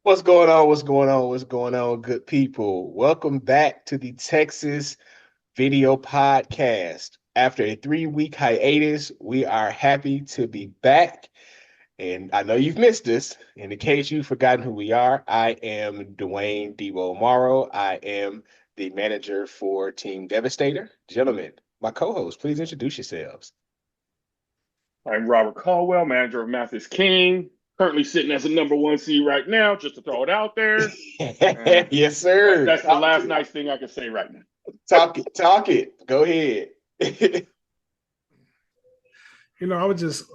What's going on? What's going on? What's going on, good people? Welcome back to the Texas Video Podcast. After a 3-week hiatus, we are happy to be back. And I know you've missed us. And in case you've forgotten who we are, I am Dwayne Debo Morrow. I am the manager for Team Devastator. Gentlemen, my co-host, please introduce yourselves. I'm Robert Caldwell, manager of Mathis King, currently sitting as a number one seed right now, just to throw it out there. And Yes, sir. that's the Talk to last it. nice thing I can say right now. Talk it. Talk it. Go ahead.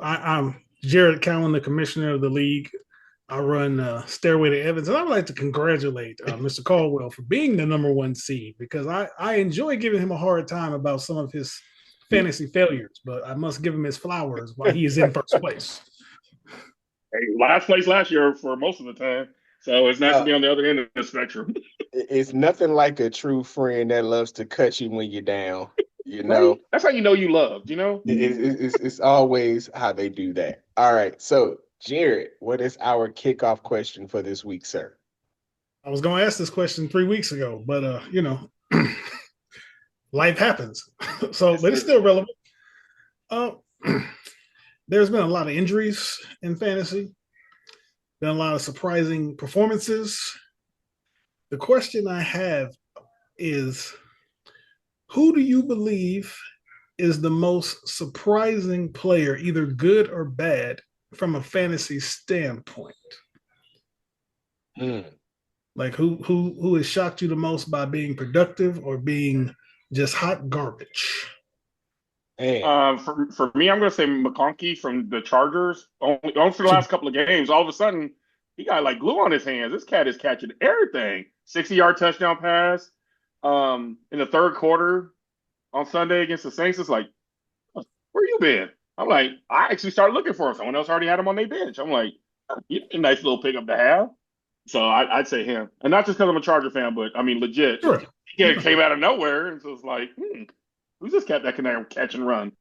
I'm Jared Cowan, the commissioner of the league. I run Stairway to Evans, and I would like to congratulate Mr. Caldwell for being the number one seed because I enjoy giving him a hard time about some of his fantasy failures, but I must give him his flowers while he is in first place. Hey, last place last year for most of the time. So it's nice to Uh, be on the other end of the spectrum. it's nothing like a true friend that loves to cut you when you're down. You Right? know, That's how you know you loved, you know? it's always how they do that. All right. So, Jared, what is our kickoff question for this week, sir? I was going to ask this question 3 weeks ago, but life happens. Yes, But it's sir. still relevant. Uh, there's been a lot of injuries in fantasy. Been a lot of surprising performances. The question I have is who do you believe is the most surprising player, either good or bad, from a fantasy standpoint? Hmm. Like who has shocked you the most by being productive or being just hot garbage? Man, For me, I'm going to say McConkey from the Chargers. Only for the last couple of games, all of a sudden, he got like glue on his hands. This cat is catching everything. 60-yard touchdown pass in the third quarter on Sunday against the Saints. It's like, where you been? I'm like, I actually started looking for him. Someone else already had him on their bench. I'm like, a nice little pickup to have. So I'd say him. And not just because I'm a Charger fan, but I mean, legit. Sure. He came out of nowhere. And so it's like, who's this cat that can catch and run?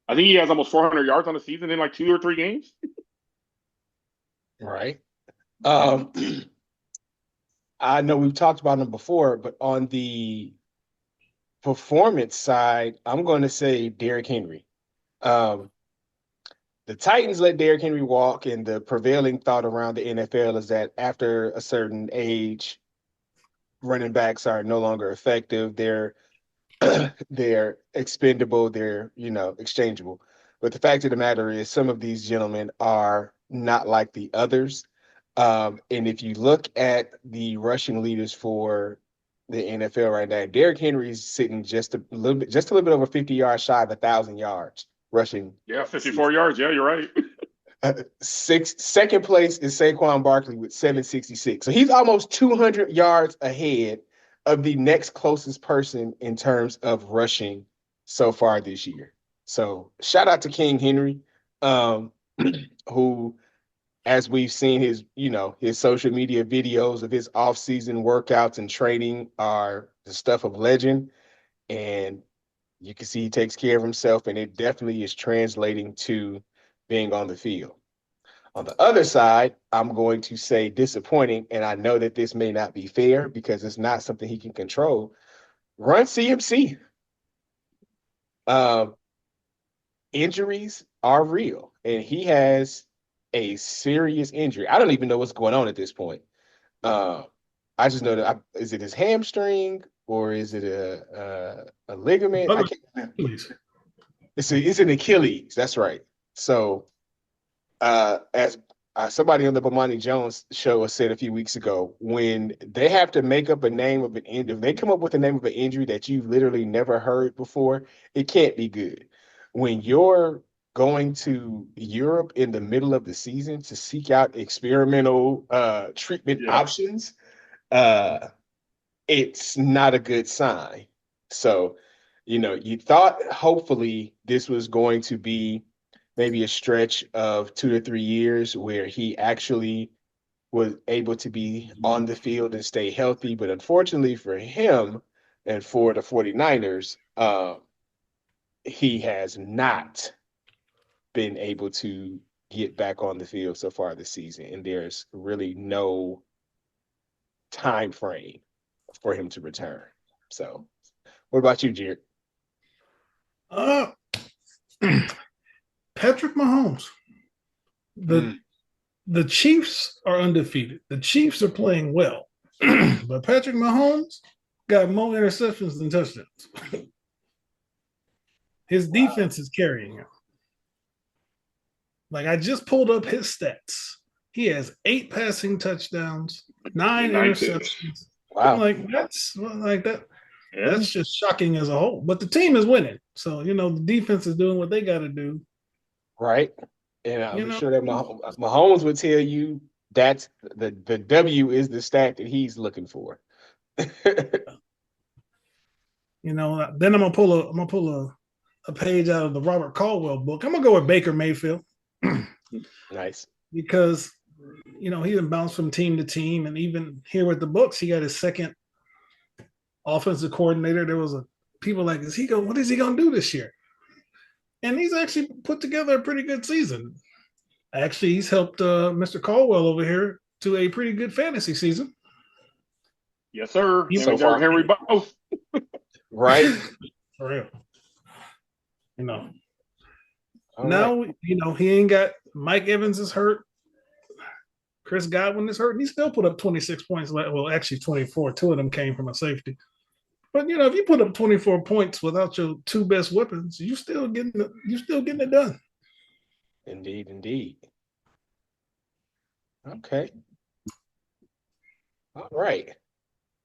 I think he has almost 400 yards on the season in like 2 or 3 games. right. Um, I know we've talked about him before, but on the performance side, I'm going to say Derrick Henry. Um, the Titans let Derrick Henry walk, and the prevailing thought around the NFL is that after a certain age, running backs are no longer effective. They're expendable. They're exchangeable. But the fact of the matter is, some of these gentlemen are not like the others. And if you look at the rushing leaders for the NFL right now, Derrick Henry's sitting just a little bit over 50 yards shy of 1,000 yards rushing Yeah, on the 54 season. yards. Yeah, you're right. Second place is Saquon Barkley with 766. So he's almost 200 yards ahead of the next closest person in terms of rushing so far this year. So shout out to King Henry, um, who, as we've seen his social media videos of his off-season workouts and training are the stuff of legend. And you can see he takes care of himself, and it definitely is translating to being on the field. On the other side, I'm going to say disappointing, and I know that this may not be fair because it's not something he can control. Run CMC. Um, Injuries are real, and he has a serious injury. I don't even know what's going on at this point. Uh, I just know that is it his hamstring or is it a ligament? I can't. Please. It's an Achilles. That's right. So as somebody on the Bomani Jones show said a few weeks ago, when they have to make up a name of an injury, if they come up with a name of an injury that you've literally never heard before, it can't be good. When you're going to Europe in the middle of the season to seek out experimental treatment Yeah. options, it's not a good sign. So, you thought hopefully this was going to be maybe a stretch of 2 to 3 years where he actually was able to be on the field and stay healthy. But unfortunately for him and for the 49ers, he has not been able to get back on the field so far this season. And there's really no time frame for him to return. So, what about you, Jared? Uh, Patrick Mahomes. The the Chiefs are undefeated. The Chiefs are playing well, but Patrick Mahomes got more interceptions than touchdowns. His defense is carrying him. Like I just pulled up his stats. He has 8 passing touchdowns, 9 interceptions. Wow. I'm like that's like that. Yeah. That's just shocking as a whole. But the team is winning, so the defense is doing what they got to do. Right. And I'm sure that Mahomes would tell you that's the W is the stat that he's looking for. Then I'm gonna pull a page out of the Robert Caldwell book. I'm gonna go with Baker Mayfield. Nice. Because he didn't bounce from team to team, and even here with the books, he got his second offensive coordinator. There was people like, what is he gonna do this year? And he's actually put together a pretty good season. Actually, he's helped Mr. Caldwell over here to a pretty good fantasy season. Yes, sir. Him and Derrick Henry both. Right. For real. All now, right. he ain't got Mike Evans is hurt. Chris Godwin is hurt, and he still put up 26 points. Well, actually 24. 2 of them came from a safety. But if you put up 24 points without your 2 best weapons, you still getting it done. Indeed. Okay. All right.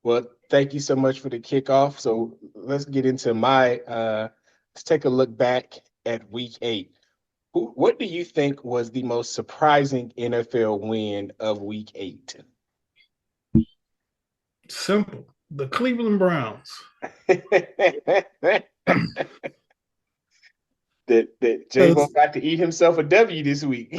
Well, thank you so much for the kickoff. So let's get into let's take a look back at week 8. What do you think was the most surprising NFL win of week 8? Simple. The Cleveland Browns. that J-Bo got to eat himself a W this week.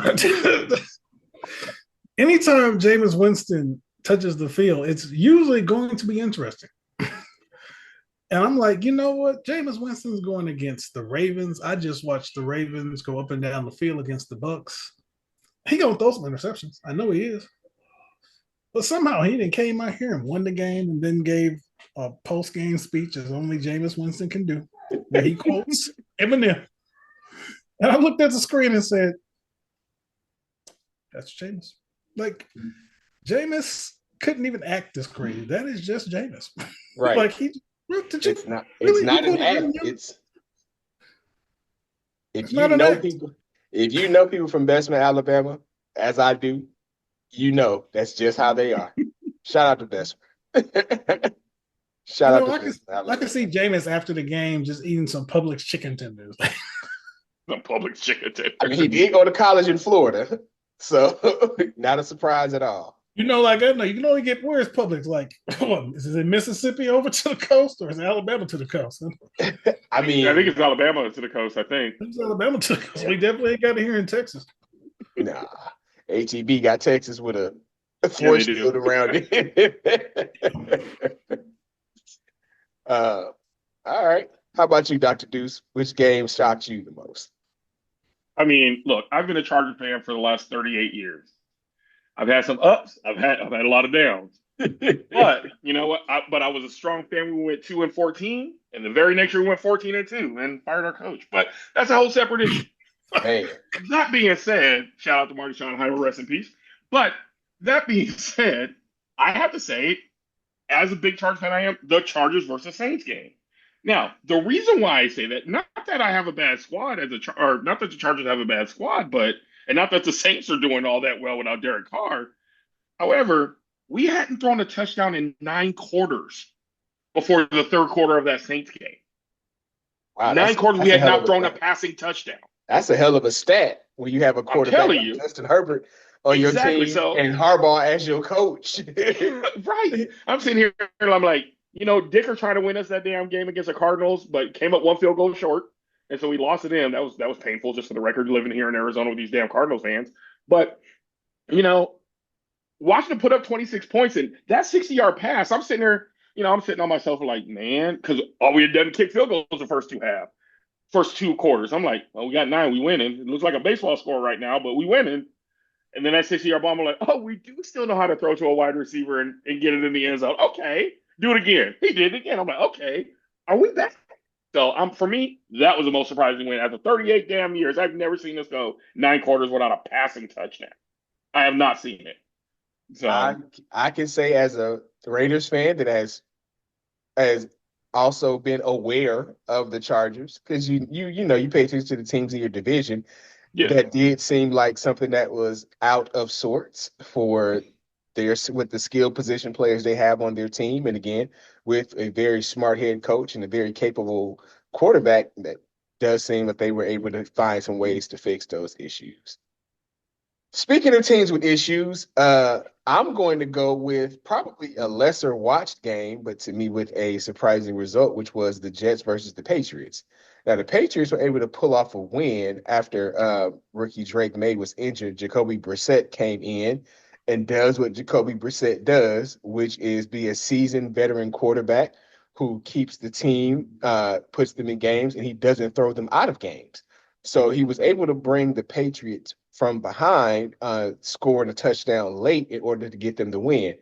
Anytime Jameis Winston touches the field, it's usually going to be interesting. And I'm like, you know what? Jameis Winston's going against the Ravens. I just watched the Ravens go up and down the field against the Bucks. He gonna throw some interceptions. I know he is. But somehow he didn't came out here and won the game and then gave a post-game speech as only Jameis Winston can do, where he quotes Eminem. And I looked at the screen and said, that's Jameis. Like, Jameis couldn't even act this crazy. That is just Jameis. Right. Like, it's not an act. If you know people from Bessemer, Alabama, as I do, that's just how they are. Shout out to Bessemer. Shout out to Bessemer. I can see Jameis after the game just eating some Publix chicken tenders. Some Publix chicken tenders. I mean, he did go to college in Florida, so not a surprise at all. I know you can only get where's Publix? Like, is it Mississippi over to the coast or is it Alabama to the coast? I mean, I think it's Alabama to the coast. I think it's Alabama to the coast. Yeah. We definitely ain't got it here in Texas. Nah, HEB got Texas with a force field around it. All right. How about you, Dr. Deuce? Which game shocked you the most? I mean, look, I've been a Charger fan for the last 38 years. I've had some ups. I've had a lot of downs. But you know what? I was a strong fan. We went 2-14, and the very next year we went 14-2 and fired our coach. But that's a whole separate issue. Hey. That being said, shout out to Marty Schottenheimer, rest in peace. But that being said, I have to say, as a big Chargers fan I am, the Chargers versus Saints game. Now, the reason why I say that, not that I have a bad squad or not that the Chargers have a bad squad, and not that the Saints are doing all that well without Derek Carr. However, we hadn't thrown a touchdown in 9 quarters before the third quarter of that Saints game. Wow, 9 quarters, we had not thrown a passing touchdown. That's a hell of a stat when you have a quarterback like Justin Herbert on your team and Harbaugh as your coach. Right. I'm sitting here and I'm like, Dicker trying to win us that damn game against the Cardinals, but came up 1 field goal short. And so we lost to them. That was painful, just for the record, living here in Arizona with these damn Cardinals fans. But, watching them put up 26 points and that 60-yard pass, I'm sitting there, I'm sitting on myself like, man, because all we had done kick field goals the first 2 quarters. I'm like, well, we got 9, we winning. It looks like a baseball score right now, but we winning. And then that 60-yard bomb, I'm like, oh, we do still know how to throw to a wide receiver and get it in the end zone. Okay, do it again. He did it again. I'm like, okay, are we back? So for me, that was the most surprising win. After 38 damn years, I've never seen us go 9 quarters without a passing touchdown. I have not seen it. I So I can say as a Raiders fan that has also been aware of the Chargers because you pay attention to the teams in your division. yeah, That did seem like something that was out of sorts for with the skilled position players they have on their team, and again with a very smart head coach and a very capable quarterback. That does seem that they were able to find some ways to fix those issues. Speaking of teams with issues, I'm going to go with probably a lesser watched game, but to me with a surprising result, which was the Jets versus the Patriots. Now, the Patriots were able to pull off a win after rookie Drake May was injured. Jacoby Brissett came in and does what Jacoby Brissett does, which is be a seasoned veteran quarterback who keeps the team, puts them in games, and he doesn't throw them out of games. So he was able to bring the Patriots from behind, scoring a touchdown late in order to get them to win.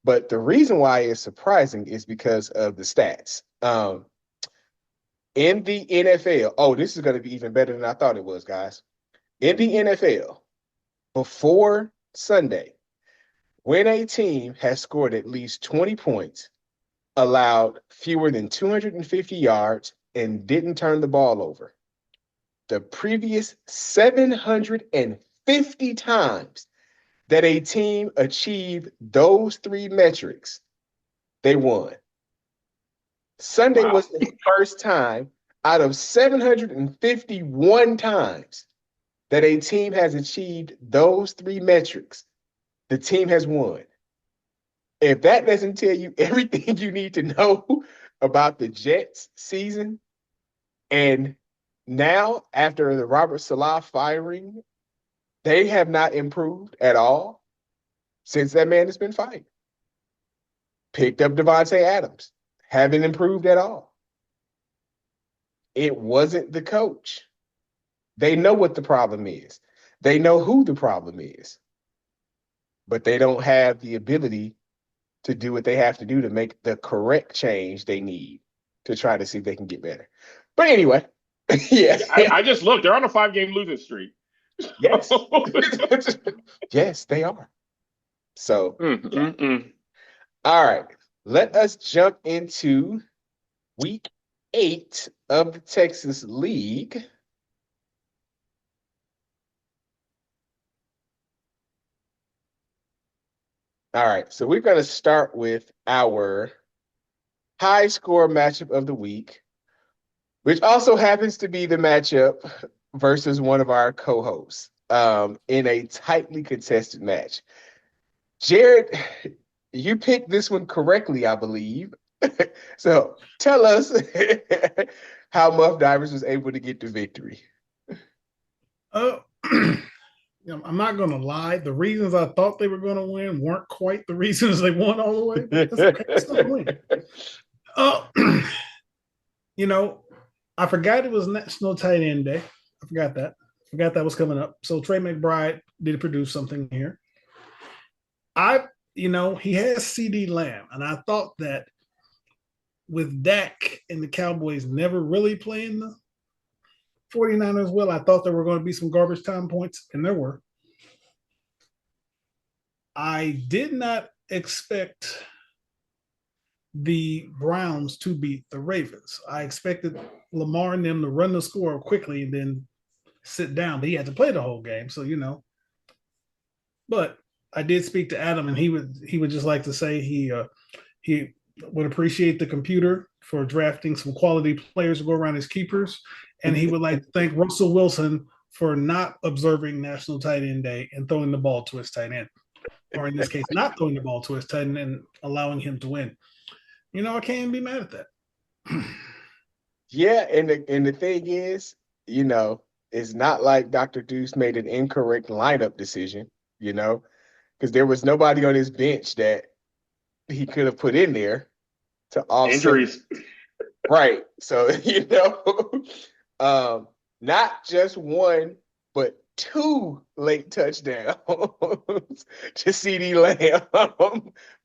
But the reason why it's surprising is because of the stats. In the NFL, oh, this is going to be even better than I thought it was, guys. In the NFL, before Sunday, when a team has scored at least 20 points, allowed fewer than 250 yards, and didn't turn the ball over, the previous 750 times that a team achieved those three metrics, they won. Sunday wow. was the first time out of 751 times that a team has achieved those three metrics, the team has won. If that doesn't tell you everything you need to know about the Jets season, and now after the Robert Salah firing, they have not improved at all since that man has been fired. Picked up Devontae Adams, haven't improved at all. It wasn't the coach. They know what the problem is. They know who the problem is, but they don't have the ability to do what they have to do to make the correct change they need to try to see if they can get better. But anyway, yeah. I just looked. They're on a 5-game losing streak. Yes. Yes, they are. So, all right. Let us jump into week 8 of the Texas League. All right. So we're going to start with our high score matchup of the week, which also happens to be the matchup versus one of our co-hosts in a tightly contested match. Jared, you picked this one correctly, I believe. So tell us how Muff Divers was able to get the victory. I'm not going to lie. The reasons I thought they were going to win weren't quite the reasons they won all the way. That's okay. It's still a win. I forgot it was National Tight End Day. I forgot that. That was coming up. So Trey McBride did produce something here. He has CD Lamb, and I thought that with Dak and the Cowboys never really playing the 49ers well, I thought there were going to be some garbage time points, and there were. I did not expect the Browns to beat the Ravens. I expected Lamar and them to run the score quickly and then sit down, but he had to play the whole game, so But I did speak to Adam, and he would just like to say he would appreciate the computer for drafting some quality players to go around as keepers, and he would like to thank Russell Wilson for not observing National Tight End Day and throwing the ball to his tight end, or in this case, not throwing the ball to his tight end and allowing him to win. I can't be mad at that. Yeah, and the thing is, it's not like Dr. Deuce made an incorrect lineup decision, because there was nobody on his bench that he could have put in there to offset injuries. Right. So, not just one, but 2 late touchdowns to CD Lamb,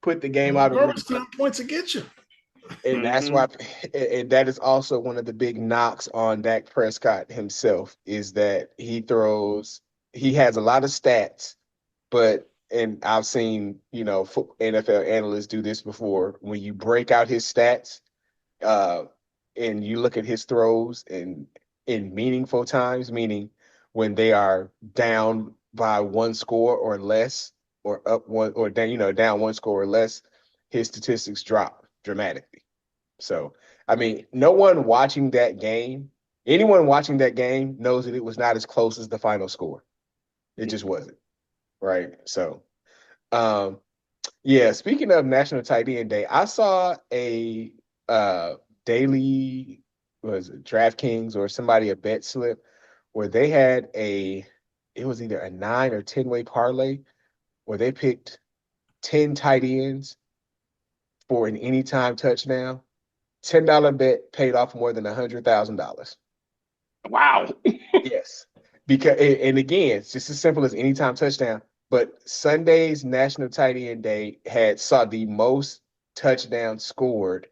put the game out of reach. Garbage time points to get you. And that's why, and that is also one of the big knocks on Dak Prescott himself is that he has a lot of stats, but, and I've seen, NFL analysts do this before, when you break out his stats, uh, and you look at his throws in meaningful times, meaning when they are down by one score or less, or up one, or down, down one score or less, his statistics drop dramatically. So, I mean, anyone watching that game knows that it was not as close as the final score. It just wasn't, right? So, um, yeah, speaking of National Tight End Day, I saw a daily, was it DraftKings or somebody, a bet slip where they had it was either a 9 or 10-way parlay where they picked 10 tight ends for an anytime touchdown. $10 bet paid off more than $100,000. Wow. Yes. Because, and again, it's just as simple as anytime touchdown. But Sunday's National Tight End Day saw the most touchdowns scored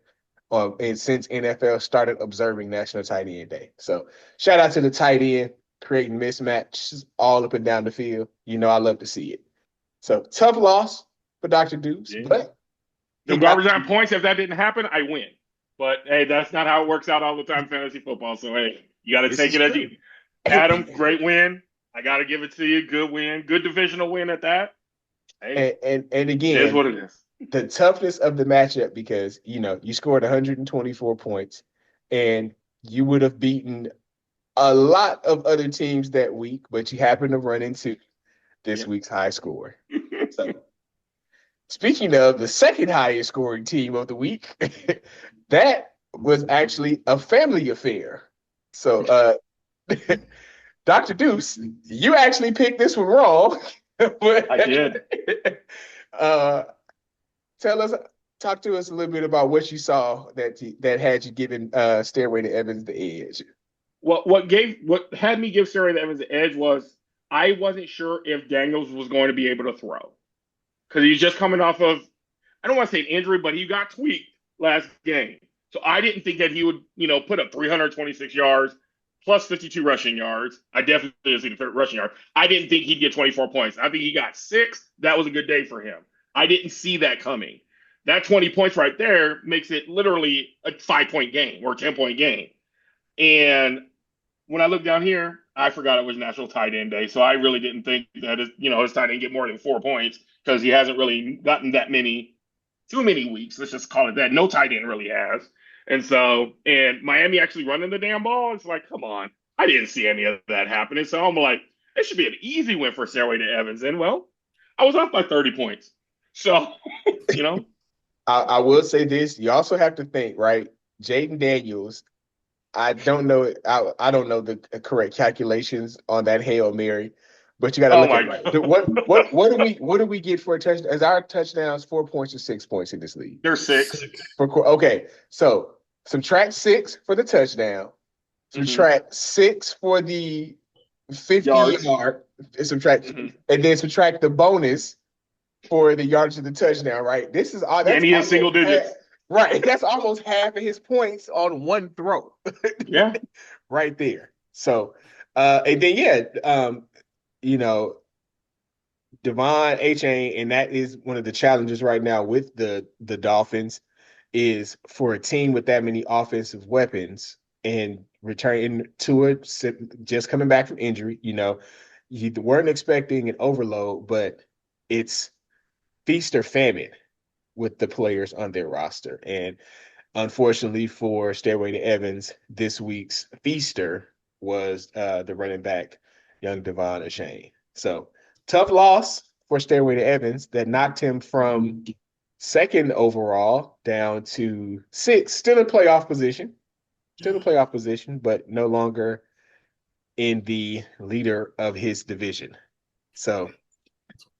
and since NFL started observing National Tight End Day. So shout out to the tight end creating mismatches all up and down the field. I love to see it. So tough loss for Dr. Deuce, but the garbage time points, if that didn't happen, I win. But hey, that's not how it works out all the time in fantasy football. So hey, you got to take it as you. Adam, great win. I got to give it to you. Good win. Good divisional win at that. Hey, and again, it is what it is. The toughness of the matchup, because you scored 124 points and you would have beaten a lot of other teams that week, but you happen to run into this week's high score. So, speaking of the second highest scoring team of the week, that was actually a family affair. So, Dr. Deuce, you actually picked this one wrong. But, I did. Talk to us a little bit about what you saw that had you giving Stairway to Evans the edge. What had me give Stairway to Evans the edge was I wasn't sure if Daniels was going to be able to throw because he's just coming off of, I don't want to say an injury, but he got tweaked last game. So I didn't think that he would, put up 326 yards plus 52 rushing yards. I definitely didn't see the rushing yard. I didn't think he'd get 24 points. I think he got 6. That was a good day for him. I didn't see that coming. That 20 points right there makes it literally a 5-point game or a 10-point game. And when I look down here, I forgot it was National Tight End Day. So I really didn't think that his tight end get more than 4 points because he hasn't really gotten too many weeks. Let's just call it that. No tight end really has. And Miami actually running the damn ball. It's like, come on. I didn't see any of that happening. So I'm like, it should be an easy win for Stairway to Evans. And well, I was off by 30 points. So, I will say this. You also have to think, right? Jaden Daniels, I don't know. I don't know the correct calculations on that Hail Mary, but you got to look at it. What do we get for a touchdown? Is our touchdowns 4 points or 6 points in this league? They're 6. Okay, so subtract 6 for the touchdown. Subtract 6 for the 50-yard. Subtract and then subtract the bonus for the yardage of the touchdown. Right. This is all. And he has single digits. Right. That's almost half of his points on one throw. Yeah. Right there. So, and then, Devon Achane, and that is one of the challenges right now with the Dolphins, is for a team with that many offensive weapons and returning to it, just coming back from injury. You weren't expecting an overload, but it's feast or famine with the players on their roster. And unfortunately for Stairway to Evans, this week's feaster was the running back, young Devon Achane. So tough loss for Stairway to Evans that knocked him from 2nd overall down to 6th, still in playoff position, but no longer in the leader of his division. So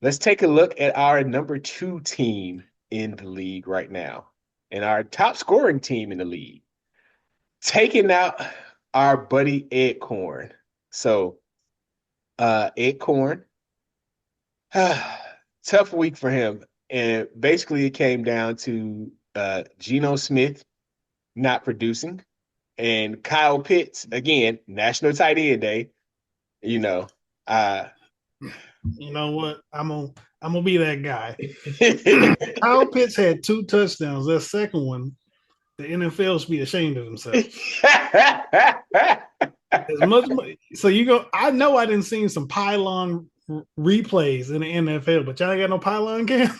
let's take a look at our number 2 team in the league right now and our top scoring team in the league, taking out our buddy Ed Corn. So Ed Corn. Tough week for him. And basically it came down to Geno Smith not producing and Kyle Pitts, again, National Tight End Day, you know. Uh You know what? I'm gonna be that guy. Kyle Pitts had 2 touchdowns. That second one, the NFL should be ashamed of themselves. As much so you go. I know I didn't see some pylon replays in the NFL, but y'all got no pylon cam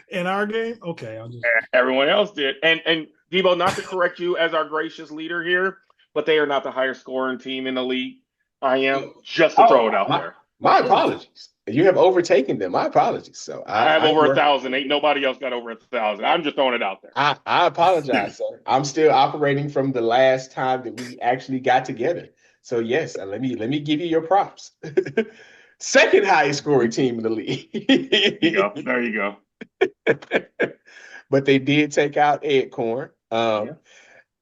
in our game. Okay, I'll just. Everyone else did. And Debo, not to correct you as our gracious leader here, but they are not the highest scoring team in the league. I am, just to throw it Oh, out there. my apologies. You have overtaken them. My apologies. So I have I over 1,000. Ain't nobody else got over 1,000. I'm just throwing it out there. I apologize, sir. I'm still operating from the last time that we actually got together. So yes, let me give you your props. Second highest scoring team in the There you go. league. There you go. But they did take out Ed Corn. Yeah.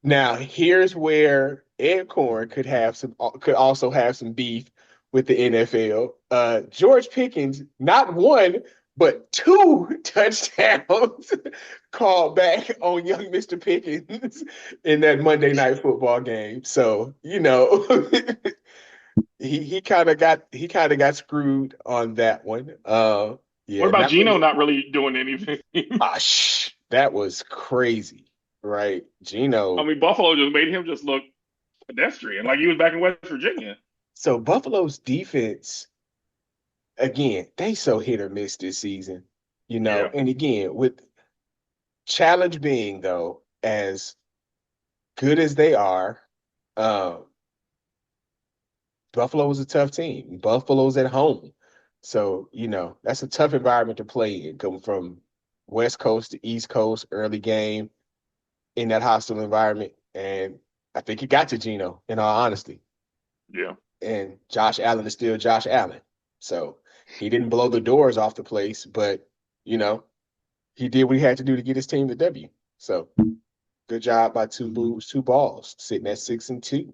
Now here's where Ed Corn could also have some beef with the NFL. George Pickens, not one, but 2 touchdowns called back on young Mr. Pickens in that Monday night football game. So, he kind of got screwed on that one. What Yeah, about not Geno really. not really doing anything? That was crazy, right? I Gino. mean, Buffalo just made him just look pedestrian, like he was back in West Virginia. So Buffalo's defense, again, they so hit or miss this season, Yeah. And again, with challenge being though, as good as they are, um, Buffalo is a tough team. Buffalo's at home. So, that's a tough environment to play in, coming from West Coast to East Coast, early game in that hostile environment. And I think it got to Geno, in all honesty. Yeah. And Josh Allen is still Josh Allen. So he didn't blow the doors off the place, but, he did what he had to do to get his team the W. So good job by two balls, sitting at 6-2.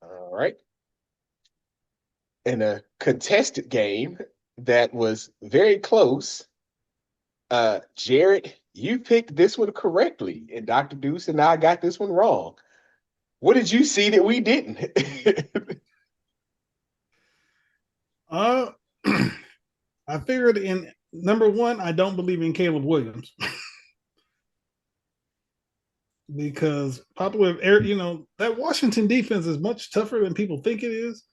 All right. In a contested game that was very close, Jared, you picked this one correctly, and Dr. Deuce and I got this one wrong. What did you see that we didn't? Uh, I figured in number one, I don't believe in Caleb Williams because popular, that Washington defense is much tougher than people think it is.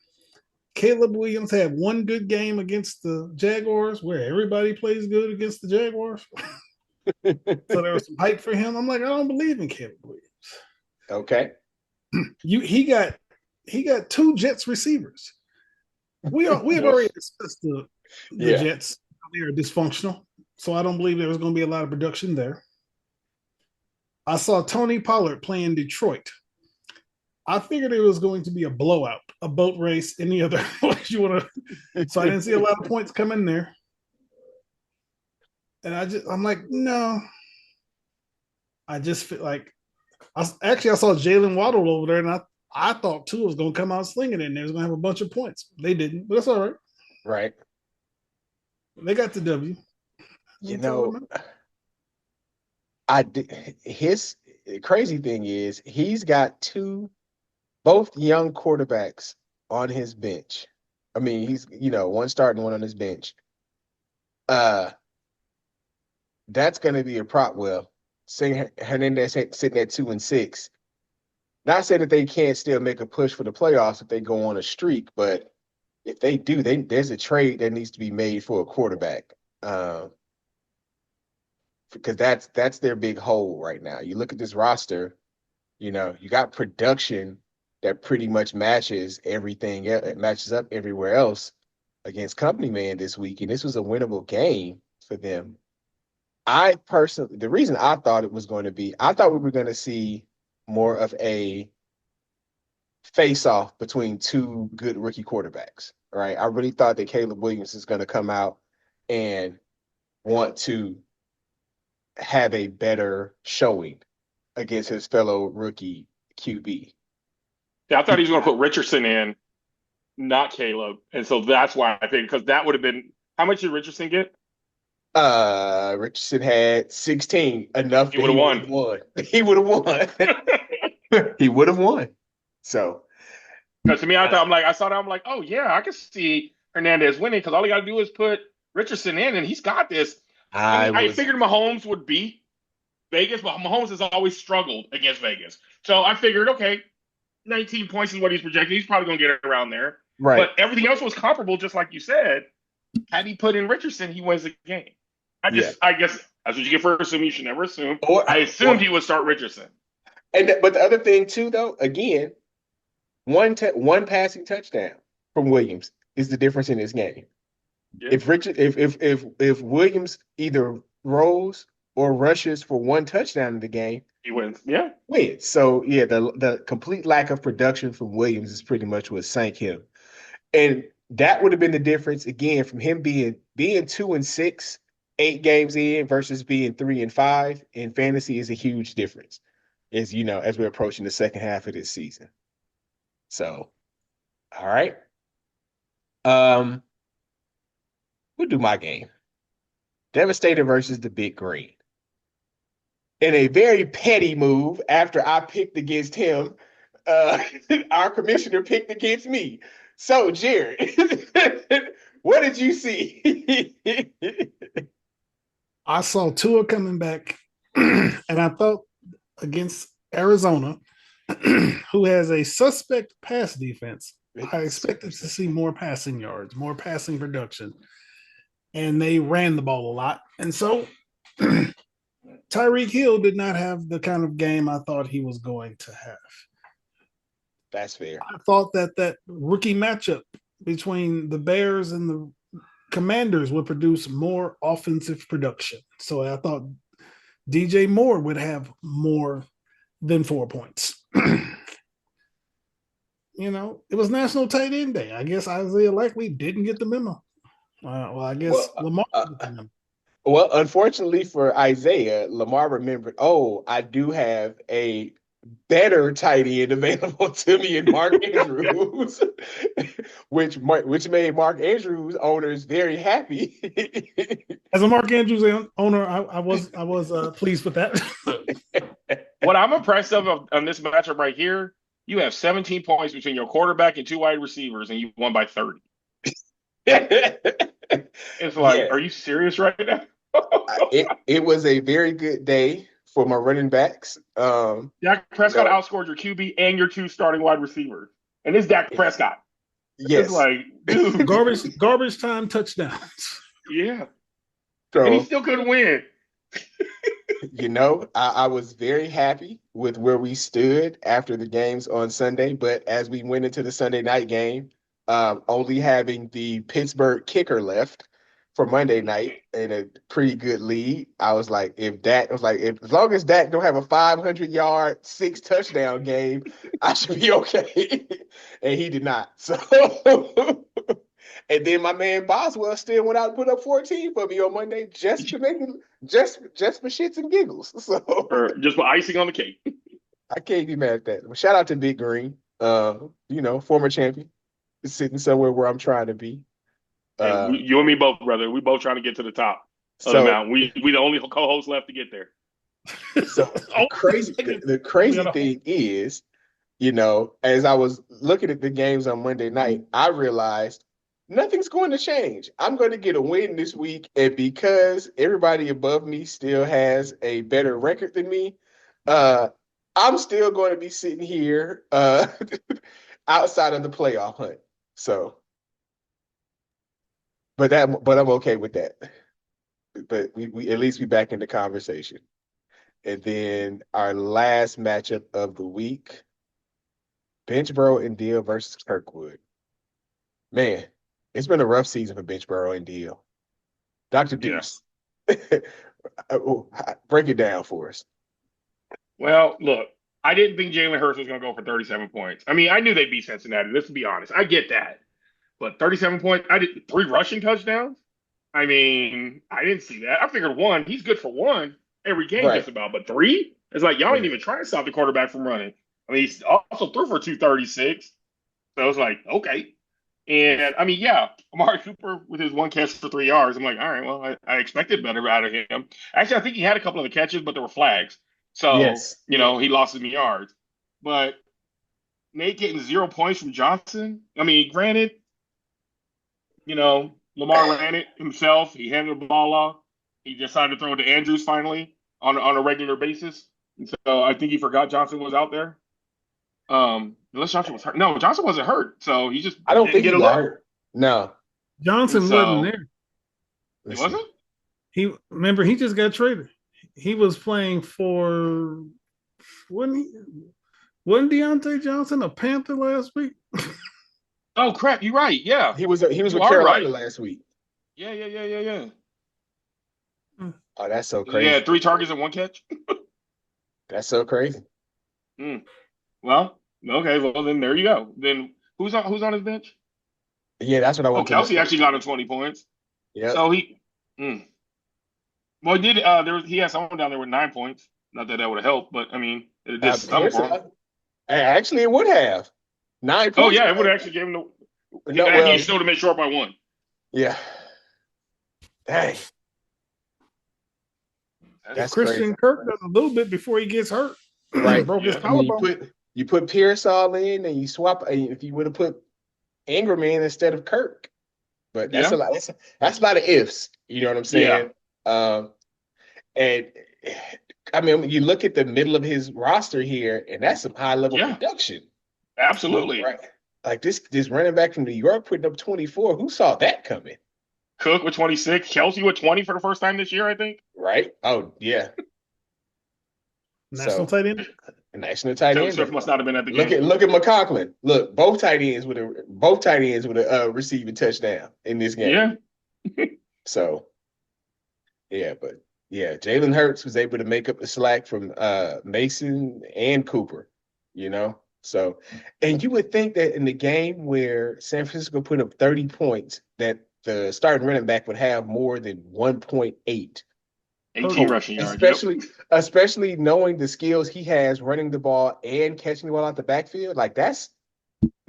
Caleb Williams had one good game against the Jaguars where everybody plays good against the Jaguars. So there was some hype for him. I'm like, I don't believe in Caleb Williams. Okay. He got 2 Jets receivers. We have already discussed the Jets. They are dysfunctional. So I don't believe there was going to be a lot of production there. I saw Tony Pollard play in Detroit. I figured it was going to be a blowout, a boat race, any other place you want to. So I didn't see a lot of points come in there. And I'm like, no. I just feel like I saw Jalen Waddle over there, and I thought Tua was going to come out slinging it, and they was going to have a bunch of points. They didn't, but that's all right. Right. They got the W. I did. His crazy thing is he's got both young quarterbacks on his bench. I mean, he's one starting, one on his bench. That's going to be a prop. Well, saying Hernandez sitting at 2-6. Not saying that they can't still make a push for the playoffs if they go on a streak, but if they do, there's a trade that needs to be made for a quarterback. Because that's their big hole right now. You look at this roster, you got production that pretty much matches everything. It matches up everywhere else against Company Man this week, and this was a winnable game for them. The reason I thought it was going to be, I thought we were going to see more of a face-off between 2 good rookie quarterbacks, right? I really thought that Caleb Williams is going to come out and want to have a better showing against his fellow rookie QB. Yeah, I thought he was going to put Richardson in not Caleb. And so that's why I think, because that would have been, how much did Richardson get? Richardson had 16, enough He that would he have would won. have won. He would have won. He would have won. So Because to me, uh, I saw that, I'm like, oh yeah, I can see Hernandez winning because all he got to do is put Richardson in and he's got this. I I mean, I was figured Mahomes would beat Vegas, but Mahomes has always struggled against Vegas. So I figured, okay, 19 points is what he's projecting. He's probably going to get it around there. right. But everything else was comparable, just like you said. Had he put in Richardson, he wins the game. Yeah. I guess that's what you get for assuming. You should never assume. Or, I assumed or he would start Richardson. but the other thing too, though, again, one passing touchdown from Williams is the difference in this game. Yeah, If Williams either rolls or rushes for one touchdown in the game, he wins. Yeah, wins. So yeah, the complete lack of production from Williams is pretty much what sank him. And that would have been the difference again from him being 2-6, 8 games in versus being 3-5 in fantasy is a huge difference. As we're approaching the second half of this season. So, all right. We'll do my game. Devastator versus the Big Green. In a very petty move, after I picked against him, our commissioner picked against me. So, Jared, what did you see? I saw Tua coming back, and I thought against Arizona, who has a suspect pass defense, I expected to see more passing yards, more passing production, and they ran the ball a lot. And so Tyreek Hill did not have the kind of game I thought he was going to have. That's fair. I thought that rookie matchup between the Bears and the Commanders would produce more offensive production. So I thought DJ Moore would have more than 4 points. It was National Tight End Day. I guess Isaiah likely didn't get the memo. I guess Lamar. Well, unfortunately for Isaiah, Lamar remembered, oh, I do have a better tight end available to me in Mark Andrews, which made Mark Andrews owners very happy. As a Mark Andrews owner, I was pleased with that. what I'm impressed of on this matchup right here, you have 17 points between your quarterback and 2 wide receivers, and you won by 30. It's like, are you serious right now? it was a very good day for my running backs. Dak Prescott outscored your QB and your 2 starting wide receivers. And it's Dak Prescott. Yes. It's like, dude. garbage time touchdowns. Yeah. So, and he still couldn't win. I was very happy with where we stood after the games on Sunday. But as we went into the Sunday night game, only having the Pittsburgh kicker left for Monday night in a pretty good lead, I was like, as long as Dak don't have a 500-yard, 6-touchdown game, I should be okay. And he did not. So, and then my man Boswell still went out and put up 14 for me on Monday just for shits and giggles. So, or just for icing on the cake. I can't be mad at that. Well, shout out to Big Green, former champion, sitting somewhere where I'm trying to be. You and me both, brother. We both trying to get to the top of the mountain. We the only co-hosts left to get there. So the crazy thing is, as I was looking at the games on Monday night, I realized nothing's going to change. I'm going to get a win this week, and because everybody above me still has a better record than me, I'm still going to be sitting here outside of the playoff hunt. So. But I'm okay with that. But we at least be back in the conversation. And then our last matchup of the week, Benchboro and Deal versus Kirkwood. Man, it's been a rough season for Benchboro and Deal. Dr. Deuce, break it down for us. Well, look, I didn't think Jalen Hurts was going to go for 37 points. I mean, I knew they'd beat Cincinnati. Let's be honest. I get that. But 37 points, I did 3 rushing touchdowns. I mean, I didn't see that. I figured 1, he's good for 1 every game just about. But 3? It's like y'all ain't even trying to stop the quarterback from running. I mean, he also threw for 236. So it's like, okay. And I mean, yeah, Amari Cooper with his one catch for 3 yards. I'm like, all right, well, I expected better out of him. Actually, I think he had a couple of the catches, but there were flags. So, Yes. he lost some yards. But Nate getting 0 points from Johnson. I mean, granted, Lamar ran it himself. He handed the ball off. He decided to throw it to Andrews finally on a regular basis. And so I think he forgot Johnson was out there. Unless Johnson was hurt. No, Johnson wasn't hurt. So he just I don't didn't think get he a got look. hurt. No. And Johnson wasn't so there. he Let's see. wasn't? He just got traded. He was playing for wasn't Deontay Johnson a Panther last week? Oh crap, you're right. Yeah. He was with You are Carolina right. last week. Yeah. Oh, that's so He crazy. had 3 targets and 1 catch. That's so crazy. Well, okay, well then there you go. Then who's on his bench? Yeah, that's what I Oh, want to look Kelsey at. actually got him 20 points. Yeah. So well, he did. He had someone down there with 9 points. Not that would have helped, but I mean, it did something for him. Actually, it would have 9 points. Oh yeah, it would have actually given him the. No, He still would have made short by 1. Yeah. Dang. That's Christian Kirk does a little bit before he gets hurt. Right. Broke his I mean, collarbone. you put Pierce all in, and you swap. If you would have put Ingram in instead of Kirk, but that's a lot. That's a lot of ifs. You know what I'm saying? And I mean, you look at the middle of his roster here, and that's some high level production. Absolutely. Right. Like this running back from New York putting up 24. Who saw that coming? Cook with 26, Kelsey with 20 for the first time this year, I think. Right? Oh, yeah. National tight end. National tight end. Swift must not have been at the game. Look at McConklin. Look, both tight ends with a receiving touchdown in this game. Yeah. So, yeah, but yeah, Jalen Hurts was able to make up the slack from Mason and Cooper. So, and you would think that in the game where San Francisco put up 30 points, that the starting running back would have more than 1.8. 18 rushing yards. Especially knowing the skills he has running the ball and catching the ball out the backfield. Like that's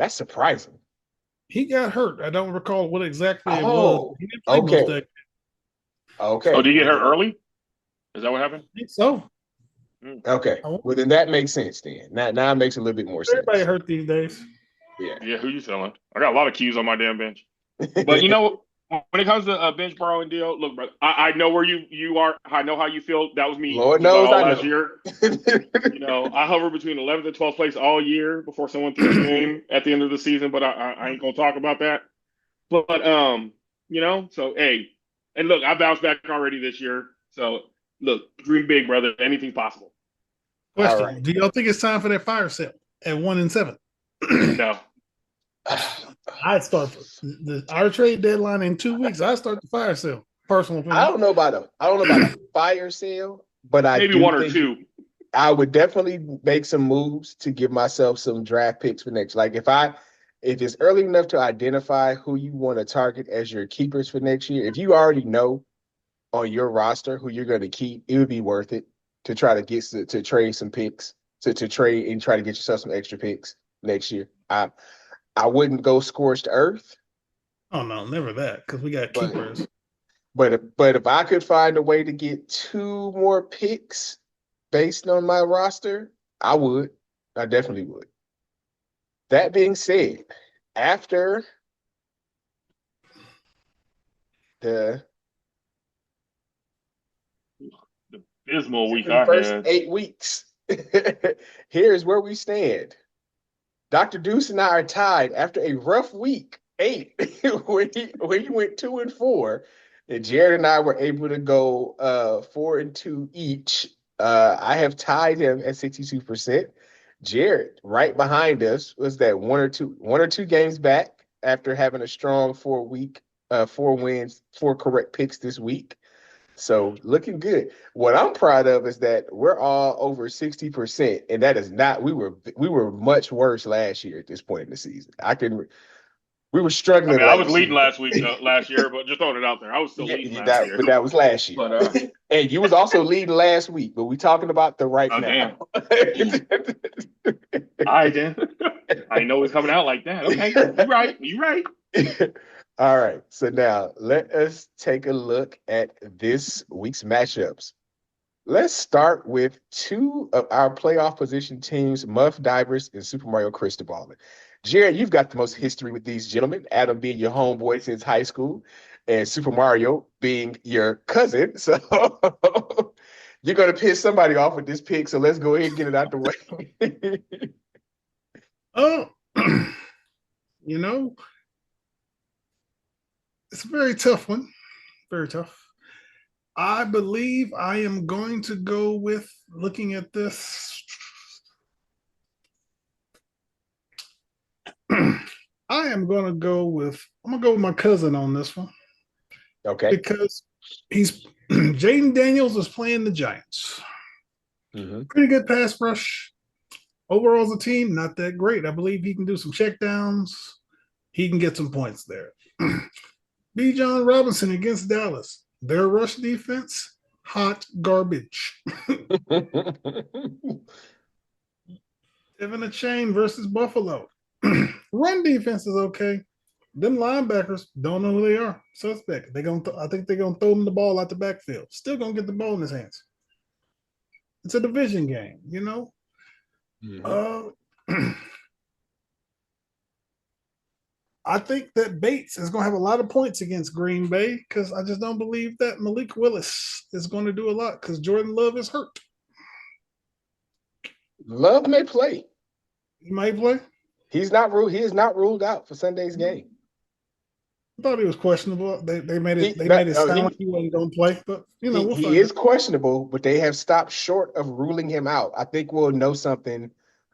surprising. He got hurt. I don't recall what exactly it was. He didn't play okay. most Okay. Oh, did he get hurt early? Is that what happened? I think so. Okay. Well, then that makes sense then. Now it makes a little bit more sense. Everybody hurt these days. Yeah, who you telling? I got a lot of Qs on my damn bench. But when it comes to bench borrowing deal, look, bro, I know where you are. I know how you feel. That was me. Lord knows last year. I hover between 11th and 12th place all year before someone threw a game at the end of the season. But I ain't gonna talk about that. But so hey, and look, I bounced back already this year. So look, dream big, brother. Anything's possible. Question: right. Do y'all think it's time for that fire sale at 1-7? No. I'd start our trade deadline in 2 weeks. I start the fire sale. Personal opinion. I don't know about a fire sale, but maybe one or two. I would definitely make some moves to give myself some draft picks for next. Like if it's early enough to identify who you want to target as your keepers for next year, if you already know on your roster who you're going to keep, it would be worth it to try to get to trade some picks to trade and try to get yourself some extra picks next year. I wouldn't go scorched earth. Oh no, never that, because we got keepers. But if I could find a way to get 2 more picks based on my roster, I would. I definitely would. That being said, after the dismal week first 8 weeks, here's where we stand. Dr. Deuce and I are tied after a rough week 8 when he went 2-4. And Jared and I were able to go 4-2 each. I have tied him at 62%. Jared, right behind us, was that one or two games back after having a strong 4 wins, 4 correct picks this week. So looking good. What I'm proud of is that we're all over 60%, and that is not. We were much worse last year at this point in the season. We were struggling. I was leading last year, but just throwing it out there, I was still leading last year. But that was last year. But, and you was also leading last week. But we talking about the right now. I did. I know it's coming out like that. Okay, you're right. All right. So now let us take a look at this week's matchups. Let's start with two of our playoff position teams, Muff Divers and Super Mario Crystal Ball. Jared, you've got the most history with these gentlemen, Adam being your homeboy since high school, and Super Mario being your cousin. So you're going to piss somebody off with this pick. So let's go ahead and get it out the way. Oh, you know, it's a very tough one. Very tough. I believe I am going to go with looking at this. I am going to go with. I'm going to go with my cousin on this one Okay. because he's Jaden Daniels is playing the Giants. Mm-hmm. Pretty good pass rush. Overall, as a team, not that great. I believe he can do some checkdowns. He can get some points there. B. John Robinson against Dallas. Their rush defense, hot garbage. Evan a Chain versus Buffalo. Run defense is okay. Them linebackers don't know who they are. Suspect. I think they're gonna throw him the ball out the backfield. Still gonna get the ball in his hands. It's a division game, you know. Mm-hmm. I think that Bates is going to have a lot of points against Green Bay because I just don't believe that Malik Willis is going to do a lot because Jordan Love is hurt. Love may play. He might play. He is not ruled out for Sunday's game. I thought he was questionable. They made it No, sound like he wasn't going to play, but we'll he find is out. questionable, but they have stopped short of ruling him out. I think we'll know something.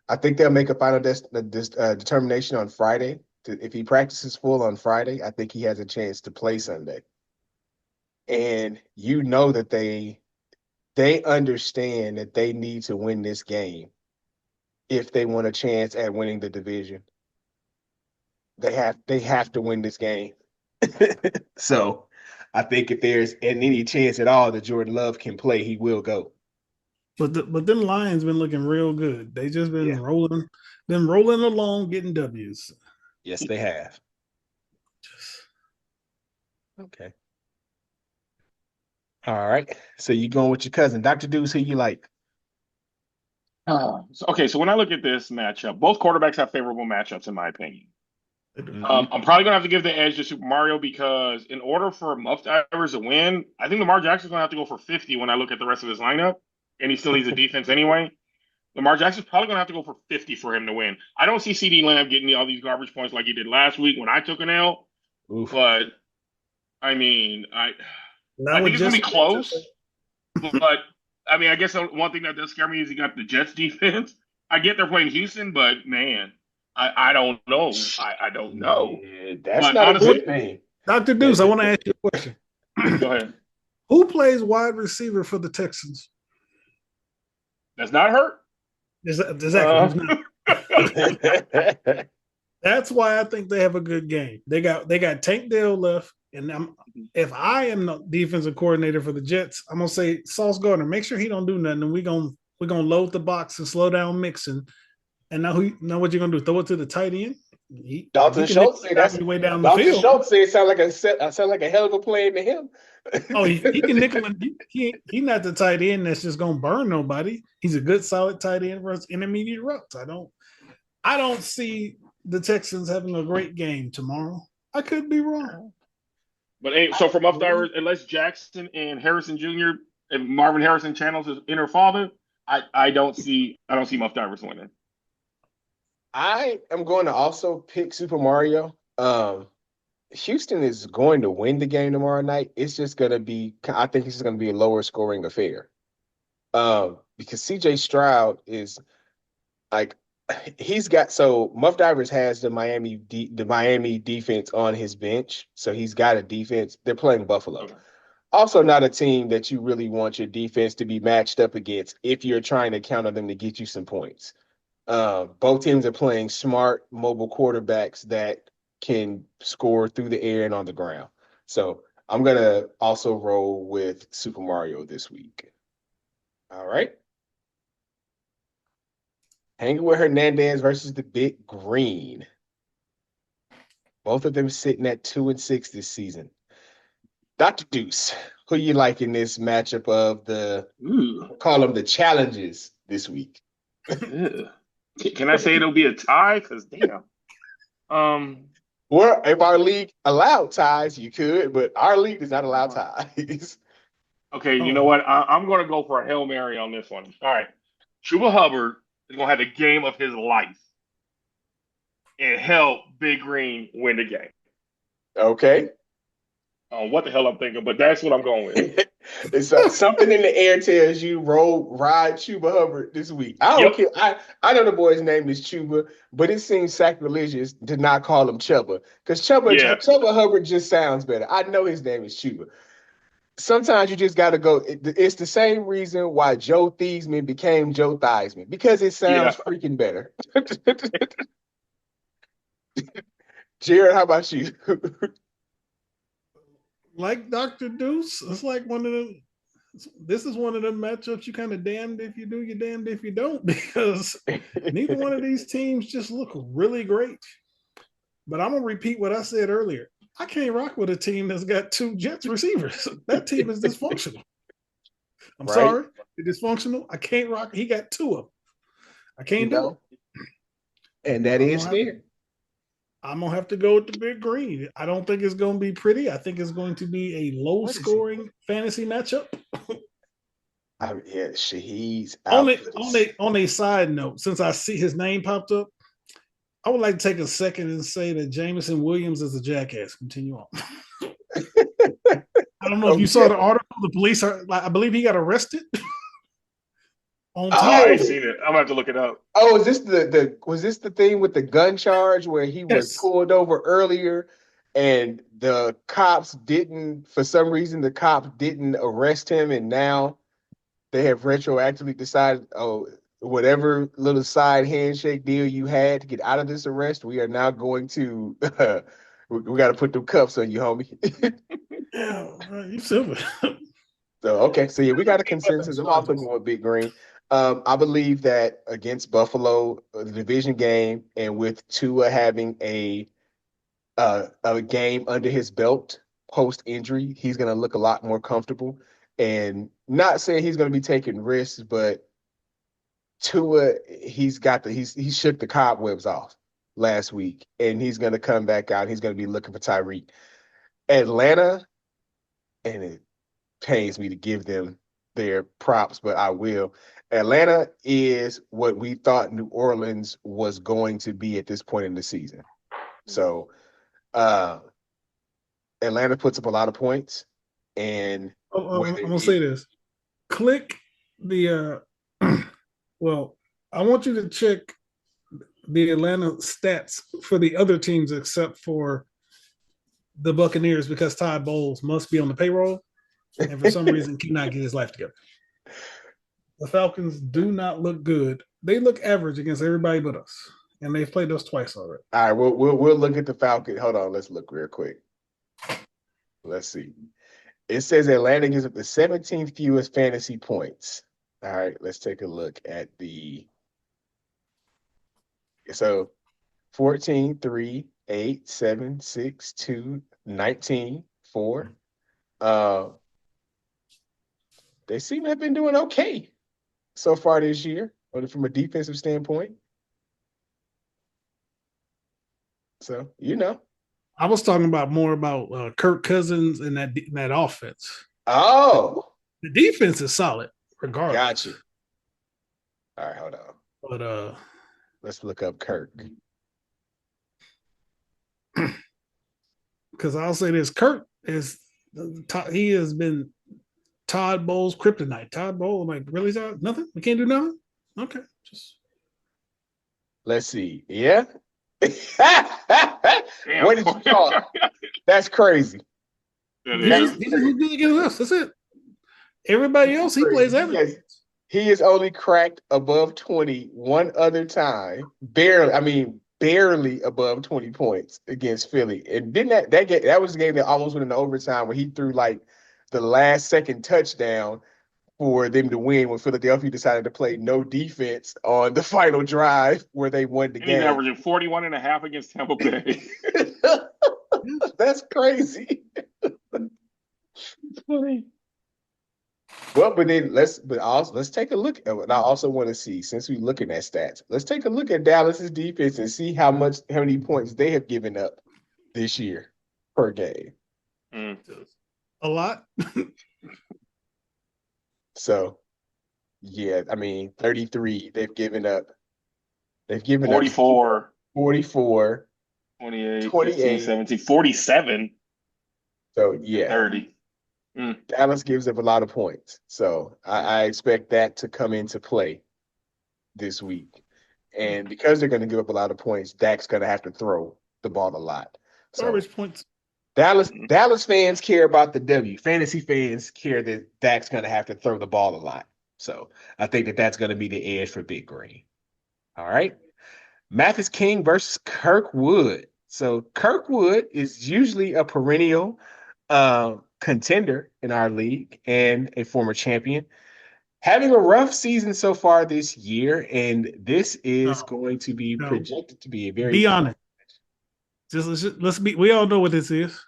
I think they'll make a final determination on Friday. If he practices full on Friday, I think he has a chance to play Sunday. And you know that they understand that they need to win this game if they want a chance at winning the division. They have to win this game. So I think if there's any chance at all that Jordan Love can play, he will go. But them Lions been looking real good. They just Yeah. been rolling along, getting W's. Yes, they have. Okay. All right. So you going with your cousin, Dr. Deuce, who you like? So when I look at this matchup, both quarterbacks have favorable matchups, in my opinion. Mm-hmm. I'm probably gonna have to give the edge to Super Mario because in order for Muff Divers to win, I think Lamar Jackson's gonna have to go for 50 when I look at the rest of his lineup, and he still needs a defense anyway. Lamar Jackson's probably gonna have to go for 50 for him to win. I don't see CD Lamb getting all these garbage points like he did last week when I took an L, Oof. but I mean, I Now think with it's gonna be Jesse, close. But I mean, I guess one thing that does scare me is he got the Jets defense. I get they're playing Houston, but man, I don't know. I don't know. Yeah, that's But not a honestly, good thing. Dr. Deuce, I want to ask you a question. go ahead. Who plays wide receiver for the Texans? That's not hurt. Exactly. Who's not? That's why I think they have a good game. They got Tank Dell left, and if I am the defensive coordinator for the Jets, I'm gonna say Sauce Gardner, make sure he don't do nothing, and we're gonna load the box and slow down Mixon. And now what you're gonna do? Throw it to the tight end? Dalton Schultz say that's way down the Dalton field. Schultz say it sound like a hell of a play to him. Oh, he can nickel and he not the tight end that's just gonna burn nobody. He's a good solid tight end for his intermediate routes. I don't see the Texans having a great game tomorrow. I could be wrong. But hey, so for Muff Divers, unless Jackson and Harrison Jr. and Marvin Harrison channels his inner father, I don't see Muff Divers winning. I am going to also pick Super Mario. Houston is going to win the game tomorrow night. It's just going to be, I think it's going to be a lower scoring affair. Because CJ Stroud is like, Muff Divers has the Miami defense on his bench. So he's got a defense. They're playing Buffalo. Okay. Also not a team that you really want your defense to be matched up against if you're trying to count on them to get you some points. Both teams are playing smart mobile quarterbacks that can score through the air and on the ground. So I'm going to also roll with Super Mario this week. All right. Hanging with Hernandez versus the Big Green. Both of them sitting at 2-6 this season. Dr. Deuce, who you like in this matchup of the call them the challenges this week? Can I say it'll be a tie? Because damn. Well, if our league allowed ties, you could, but our league does not allow ties. Okay, you know what? I'm going to go for a Hail Mary on this one. All right. Chuba Hubbard is going to have the game of his life and help Big Green win the game. Okay. What the hell I'm thinking, but that's what I'm going with. It's something in the air tells you ride Chuba Hubbard this week. I don't care. I know the boy's name is Chuba, but it seems sacrilegious to not call him Chuba because Chuba Hubbard just sounds better. I know his name is Chuba. Sometimes you just got to go. It's the same reason why Joe Theismann became Joe Theismann because it sounds freaking better. Jared, how about you? Like Dr. Deuce, it's like one of them. This is one of them matchups you kind of damned if you do, you're damned if you don't, because neither one of these teams just look really great. But I'm gonna repeat what I said earlier. I can't rock with a team that's got two Jets receivers. That team is dysfunctional. I'm sorry, it's dysfunctional. I can't rock. He got two of them. I can't do it. And that is fair. I'm gonna have to go with the Big Green. I don't think it's gonna be pretty. I think it's going to be a low-scoring fantasy matchup. He's on a side note. Since I see his name popped up, I would like to take a second and say that Jameson Williams is a jackass. Continue on. I don't know if you saw the article. The police I believe he got arrested. I ain't seen it. I'm gonna have to look it up. Oh, is this was this the thing with the gun charge where he was pulled over earlier and the cops didn't, for some reason, the cops didn't arrest him, and now they have retroactively decided, whatever little side handshake deal you had to get out of this arrest, we are now going to we got to put them cuffs on you, homie. You silver. So yeah, we got a consensus. I'm also going with Big Green. I believe that against Buffalo, the division game, and with Tua having a game under his belt post injury, he's going to look a lot more comfortable. And not saying he's going to be taking risks, but Tua, he shook the cobwebs off last week, and he's going to come back out. He's going to be looking for Tyreek. Atlanta, and it pains me to give them their props, but I will. Atlanta is what we thought New Orleans was going to be at this point in the season. So Atlanta puts up a lot of points. And I'm going to say this. Click the well, I want you to check the Atlanta stats for the other teams except for the Buccaneers, because Todd Bowles must be on the payroll and for some reason cannot get his life together. The Falcons do not look good. They look average against everybody but us, and they've played us twice already. All right, we'll look at the Falcons. Hold on, let's look real quick. Let's see. It says Atlanta gives up the 17th fewest fantasy points. All right, let's take a look at so 14, 3, 8, 7, 6, 2, 19, 4. They seem to have been doing okay so far this year, from a defensive standpoint. So, I was talking more about Kirk Cousins and that offense. Oh. The defense is solid, regardless. Got you. All right, hold on. But let's look up Kirk. Because I'll say this, Kirk he has been Todd Bowles' kryptonite. Todd Bowles, I'm like, really, Todd? Nothing? We can't do nothing? Okay. Let's see. Yeah. What did you call it? That's crazy. He's good against us. That's it. Everybody else, he plays everything. He has only cracked above 20 one other time. Barely above 20 points against Philly. And didn't that was the game that almost went into overtime where he threw like the last second touchdown for them to win when Philadelphia decided to play no defense on the final drive where they won the game. He's averaging 41.5 against Tampa Bay. That's crazy. It's funny. Well, let's take a look at what I also want to see since we're looking at stats. Let's take a look at Dallas's defense and see how many points they have given up this year per game. Mm. A lot. So, yeah, I mean, 33. They've given up 44, 44, 28, 15, 28. 17, 47, So, and yeah, 30. Mm. Dallas gives up a lot of points. So, I expect that to come into play this week. And because they're going to give up a lot of points, Dak's going to have to throw the ball a lot. So, Garbage points. Dallas fans care about the W. Fantasy fans care that Dak's going to have to throw the ball a lot. So I think that that's going to be the edge for Big Green. All right. Mathis King versus Kirkwood. So Kirkwood is usually a perennial contender in our league and a former champion. Having a rough season so far this year, and this is No, going to be no. projected to be a very Be honest. Let's be. We all know what this is.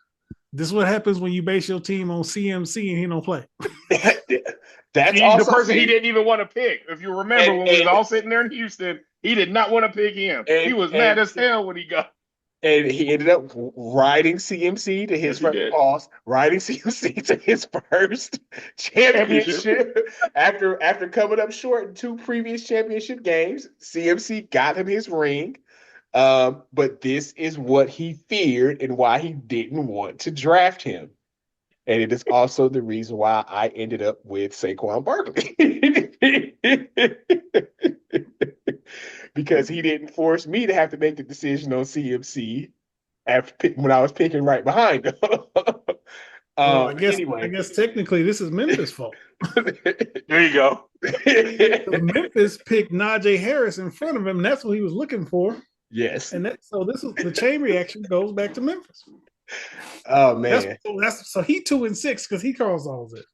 This is what happens when you base your team on CMC and he don't play. That's The also person he didn't even want to pick. If you remember and, when we was and, all sitting there in Houston, he did not want to pick him. He was mad as hell when he got. and he ended up riding CMC to his Yes, he did. riding CMC to his first championship after coming up short in two previous championship games. CMC got him his ring. But this is what he feared and why he didn't want to draft him. And it is also the reason why I ended up with Saquon Barkley. Because he didn't force me to have to make the decision on CMC when I was picking right behind him. Well, I Anyway. guess technically this is Memphis' fault. There you go. Memphis picked Najee Harris in front of him, and that's what he was looking for. Yes. And so this is the chain reaction goes back to Memphis. Oh man. So he 2-6 because he caused all this.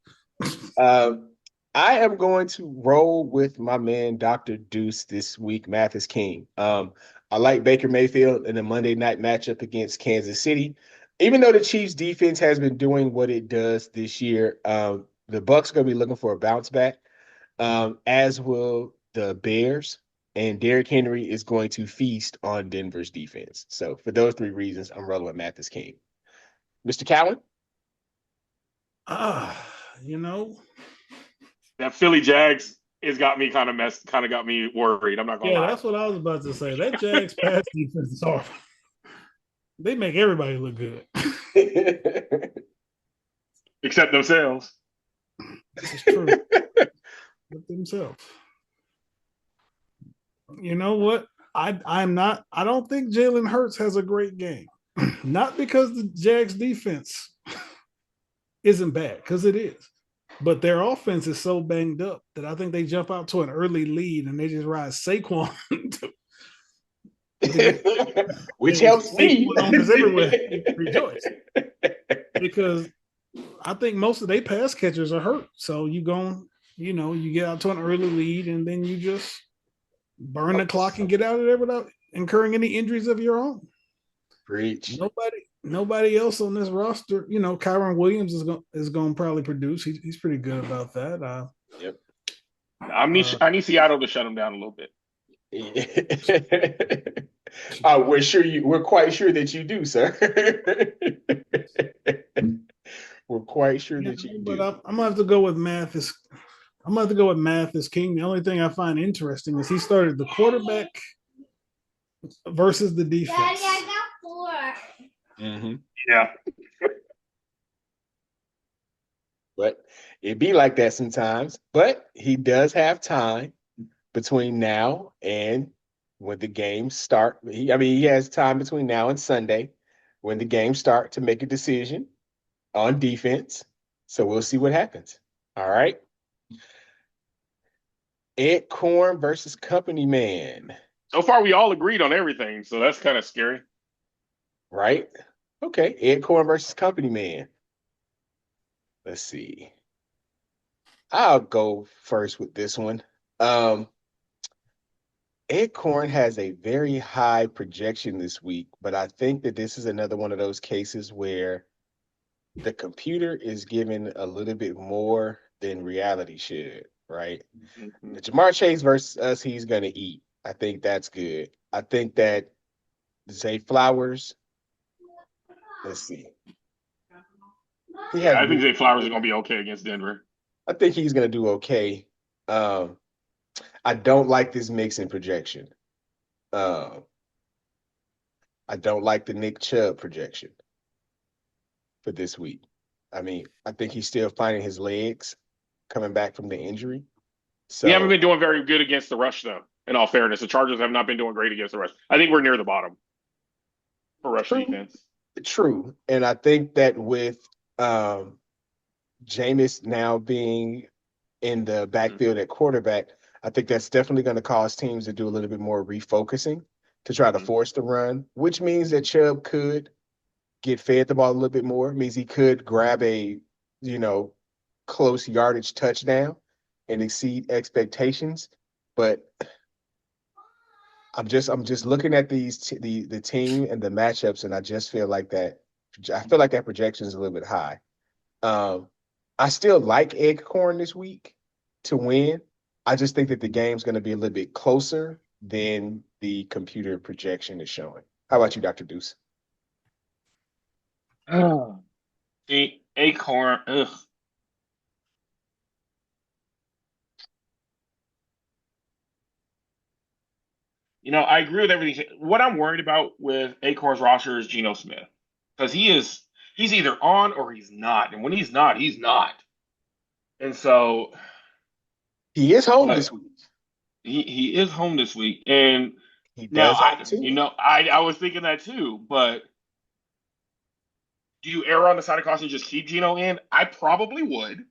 I am going to roll with my man Dr. Deuce this week, Mathis King. I like Baker Mayfield in the Monday night matchup against Kansas City. Even though the Chiefs defense has been doing what it does this year, the Bucks are going to be looking for a bounce back, as will the Bears. And Derrick Henry is going to feast on Denver's defense. So for those three reasons, I'm rolling with Mathis King. Mr. Cowan? You know, That Philly Jags has got me kind of got me worried. I'm not gonna lie. that's what I was about to say. That Jags pass defense is awful. They make everybody look good. Except themselves. This is true. With themselves. You know what? I don't think Jalen Hurts has a great game. Not because the Jags defense isn't bad, because it is. But their offense is so banged up that I think they jump out to an early lead and they just ride Saquon. Which helps me. Everywhere. Rejoice. Because I think most of their pass catchers are hurt. So you get out to an early lead and then you just burn the clock and get out of there without incurring any injuries of your own. Preach. Nobody else on this roster. Kyron Williams is going to probably produce. He's pretty good about that. Yep. I need Seattle to shut him down a little bit. We're quite sure that you do, sir. We're quite sure that you do. But I'm gonna have to go with Mathis. I'm gonna have to go with Mathis King. The only thing I find interesting is he started the quarterback versus the defense. Daddy, I got 4. Mm-hmm. Yeah. But it be like that sometimes. But he does have time between now and when the games start. He has time between now and Sunday when the games start to make a decision on defense. So we'll see what happens. All right. Ed Corn versus Company Man. So far, we all agreed on everything, so that's kind of scary. Right? Okay. Ed Corn versus Company Man. Let's see. I'll go first with this one. Acorn has a very high projection this week, but I think that this is another one of those cases where the computer is giving a little bit more than reality should, right? Mhm. Jamar Chase versus us, he's gonna eat. I think that's good. I think that Zay Flowers, let's see. He Yeah, has I think good. Zay Flowers is going to be okay against Denver. I think he's gonna do okay. Um, I don't like this mixing projection. Uh, I don't like the Nick Chubb projection for this week. I mean, I think he's still finding his legs coming back from the injury. We haven't So been doing very good against the rush, though. In all fairness, the Chargers have not been doing great against the rush. I think we're near the bottom for rush true, defense. true. And I think that with um Jameis now being in the Mhm. backfield at quarterback, I think that's definitely going to cause teams to do a little bit more refocusing to try to Mhm. force the run, which means that Chubb could get fed the ball a little bit more. It means he could grab a, you know, close yardage touchdown and exceed expectations. But I'm just looking at the team and the matchups, and I just feel like that projection is a little bit high. Um, I still like Acorn this week to win. I just think that the game's going to be a little bit closer than the computer projection is showing. How about you, Dr. Deuce? Acorn. Ugh. I agree with everything. What I'm worried about with Acorn's roster is Geno Smith because he's either on or he's not, and when he's not, he's not. And so, He is home this but week. he is home this week, and He now does have a team. I was thinking that too, but do you err on the side of caution and just keep Geno in? I probably would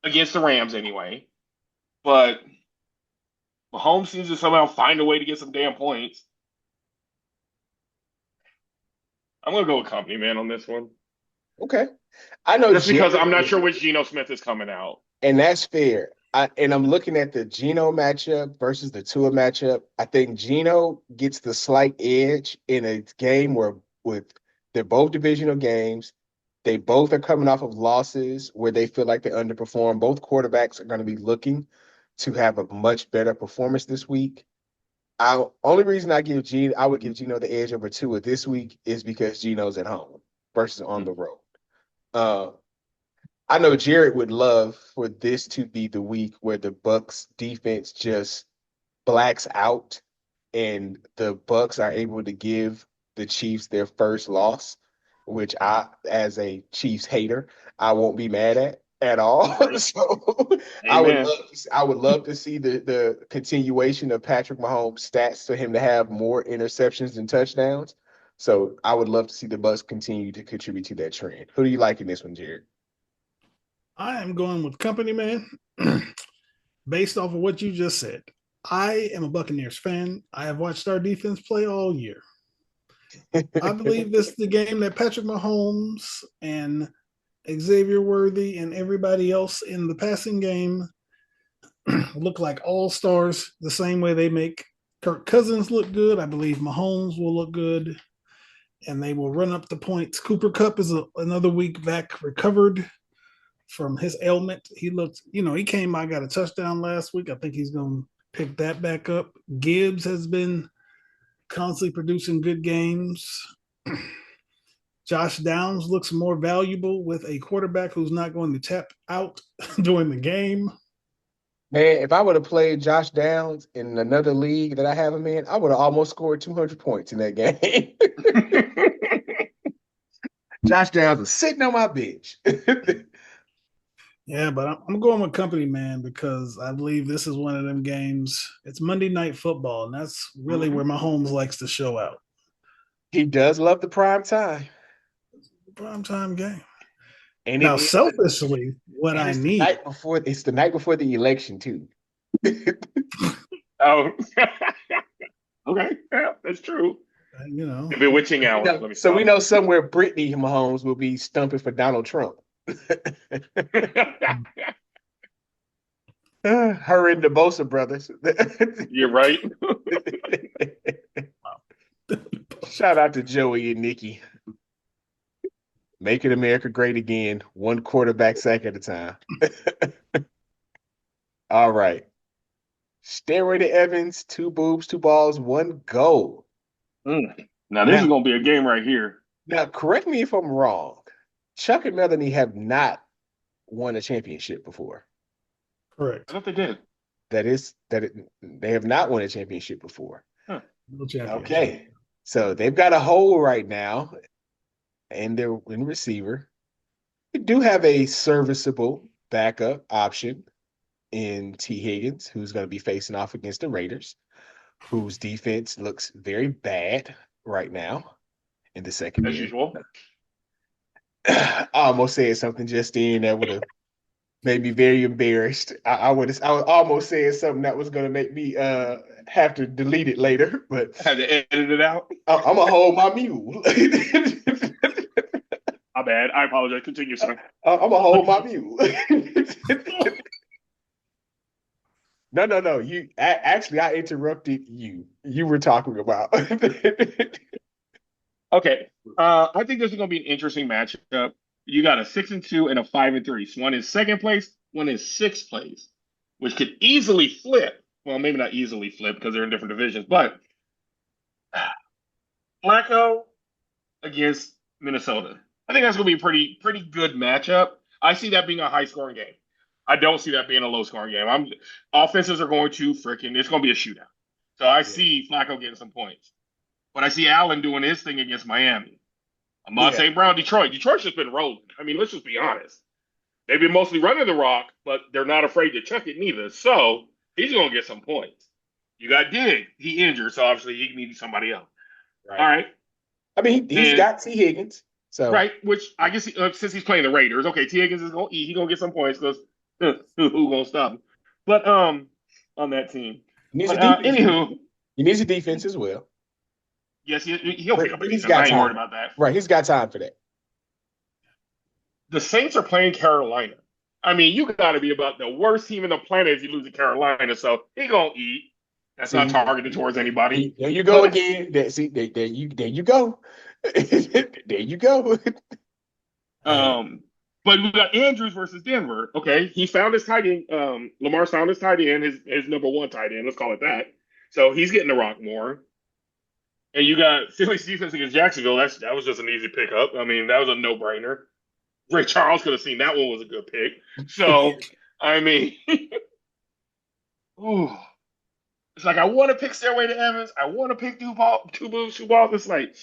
against the Rams anyway, but Mahomes seems to somehow find a way to get some damn points. I'm gonna go with company man on this one. Okay. I know Just because Jared I'm not would, sure which Geno Smith is coming out. and that's fair. And I'm looking at the Geno matchup versus the Tua matchup. I think Geno gets the slight edge in a game where with they're both divisional games. They both are coming off of losses where they feel like they underperform. Both quarterbacks are going to be looking to have a much better performance this week. Only reason I would give Geno the edge over Tua this week is because Geno's at home versus on the road. Uh, I know Jared would love for this to be the week where the Bucks defense just blacks out and the Bucks are able to give the Chiefs their first loss, which as a Chiefs hater, I won't be mad at all. Right. So Amen. I would love to see the continuation of Patrick Mahomes' stats for him to have more interceptions than touchdowns. So I would love to see the Bucks continue to contribute to that trend. Who do you like in this one, Jared? I am going with company man based off of what you just said. I am a Buccaneers fan. I have watched our defense play all year. I believe this is the game that Patrick Mahomes and Xavier Worthy and everybody else in the passing game look like all stars the same way they make Kirk Cousins look good. I believe Mahomes will look good and they will run up the points. Cooper Cup is another week back recovered from his ailment. He looked, he came by, got a touchdown last week. I think he's going to pick that back up. Gibbs has been constantly producing good games. Josh Downs looks more valuable with a quarterback who's not going to tap out during the game. Man, if I would have played Josh Downs in another league that I have him in, I would have almost scored 200 points in that game. Josh Downs was sitting on my bench. Yeah, but I'm going with company, man, because I believe this is one of them games. It's Monday Night Football, and that's really where Mhm. Mahomes likes to show out. He does love the prime time. Prime time game. And it Now, is selfishly, what and I it's the need, night before the election too. Oh, okay. Yeah, that's true. you know, The bewitching hour. Let me So we stop. know somewhere Brittany Mahomes will be stumping for Donald Trump. Her and the Bosa brothers. You're right. Shout out to Joey and Nikki. Making America great again, one quarterback sack at a time. All right. Steroid Evans, 2 boobs, 2 balls, 1 goal. Now this is Now, gonna be a game right here. now, correct me if I'm wrong. Chuck and Melanie have not won a championship before. Correct. I thought they did. They have not won a championship before. Huh. No championship. Okay. So they've got a hole right now, and they're in receiver. We do have a serviceable backup option in T. Higgins, who's going to be facing off against the Raiders, whose defense looks very bad right now in the second As year. usual. I almost said something just then that would have made me very embarrassed. I was almost saying something that was going to make me have to delete it later, but I had to edit it out. I'm gonna hold my mule. My bad. I apologize. Continue, sir. I'm gonna hold my mule. No. You actually, I interrupted you. You were talking about. Okay. I think this is going to be an interesting matchup. You got a 6-2 and a 5-3. So one is second place, one is sixth place, which could easily flip. Well, maybe not easily flip because they're in different divisions, but Flacco against Minnesota. I think that's going to be a pretty good matchup. I see that being a high scoring game. I don't see that being a low scoring game. Offenses are going to it's going to be a shootout. So I see Flacco getting some points. But I see Allen doing his thing against Miami. Amon St. Brown, Detroit. Detroit's just been rolling. I mean, let's just be honest. They've been mostly running the rock, but they're not afraid to chuck it neither. So he's going to get some points. You got Dig. He injured, so obviously he needs somebody else. Right. All right. I mean, he's got T. Higgins. So right, which I guess since he's playing the Raiders, okay, T. Higgins is going to eat. He's going to get some points because who going to stop him? But on that team. Anywho. He needs a defense as well. Yes, he'll pick up. He's got I ain't time. worried about that. Right, he's got time for that. The Saints are playing Carolina. I mean, you got to be about the worst team in the planet if you lose to Carolina. So he gonna eat. That's not targeted towards anybody. There you go again. There you go. There you go. But we got Andrews versus Denver. Okay, he found his tight end. Lamar's found his tight end, his number one tight end. Let's call it that. So he's getting the rock more. And you got Philly's defense against Jacksonville. That was just an easy pickup. I mean, that was a no-brainer. Ray Charles could have seen that one was a good pick. So, I mean, it's like I want to pick Stairway to Evans. I want to pick two boobs, 2 balls. It's like,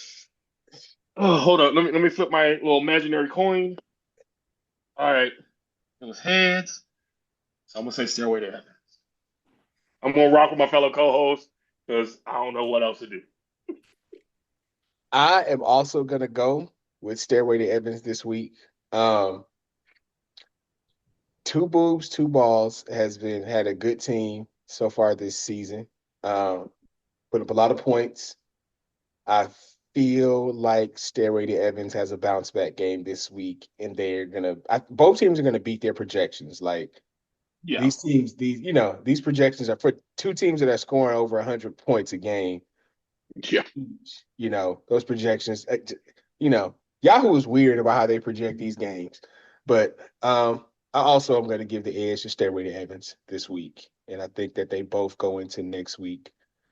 hold on. Let me flip my little imaginary coin. All right, it was heads. So I'm gonna say Stairway to Evans. I'm gonna rock with my fellow co-host because I don't know what else to do. I am also gonna go with Stairway to Evans this week. 2 boobs, 2 balls has had a good team so far this season. Put up a lot of points. I feel like Stairway to Evans has a bounce back game this week, and both teams are gonna beat their projections. Like these teams, these projections are for 2 teams that are scoring over 100 points a game. Yeah. Those projections, Yahoo is weird about how they project these games. But I also am going to give the edge to Stairway to Evans this week. And I think that they both go into next week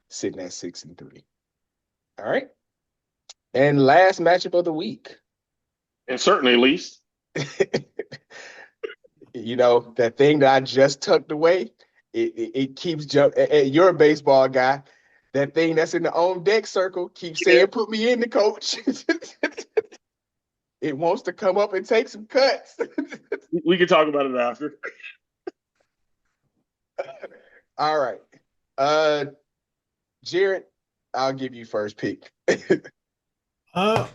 sitting at 6-3. All right. And last matchup of the week. And certainly least. That thing that I just tucked away, it keeps jumping. You're a baseball guy. That thing that's in the on deck circle keeps saying, "Put me in the coach." It wants to come up and take some cuts. We can talk about it after. All right. Jared, I'll give you first pick. I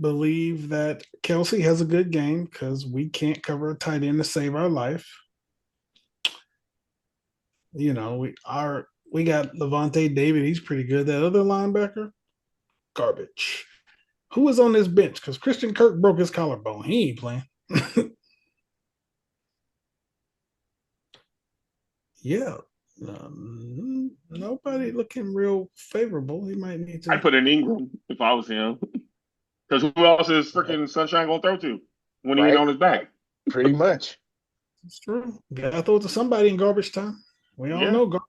believe that Kelsey has a good game because we can't cover a tight end to save our life. We got Levante David. He's pretty good. That other linebacker, garbage. Who is on this bench? Because Christian Kirk broke his collarbone. He ain't playing. Yeah. Nobody looking real favorable. He might need I'd to. put in Ingram if I was him. Because who else is freaking Sunshine going to throw to when he ain't Right? on his back? Pretty much. It's true. Got to throw it to somebody in garbage time. We all Yeah. know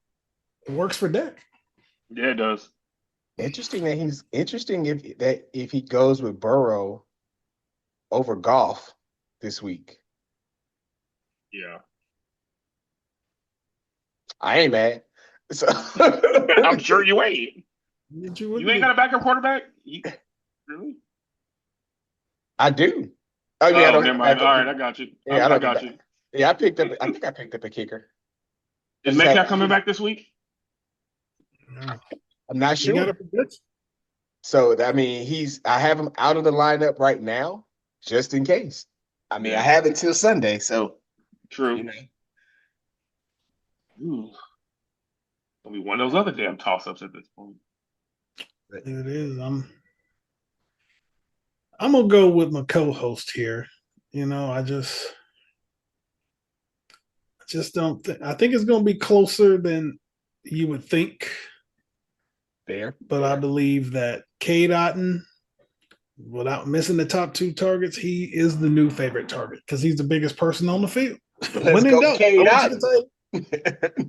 it works for Dak. Yeah, it does. Interesting if he goes with Burrow over Golf this week. Yeah. I ain't mad. So I'm sure you ain't. You You ain't got a backup quarterback? Really? I do. Oh yeah, I Oh, don't have never a mind. All backup. right, I got you. Yeah, I I don't have got a you. Yeah, I think I picked up a kicker. I Is just have Metcalf coming back this week? No. I'm not You got to sure. predict. So I mean I have him out of the lineup right now, just in case. I mean, I Yeah. have until Sunday, so True. you know. Ooh. It'll be one of those other damn toss-ups at this point. It is. I'm gonna go with my co-host here. I just don't think. I think it's gonna be closer than you would think. There. But I believe that Cade Otton, without missing the top two targets, he is the new favorite target because he's the biggest person on the field. Let's When in go, doubt, Cade throw it to your tight.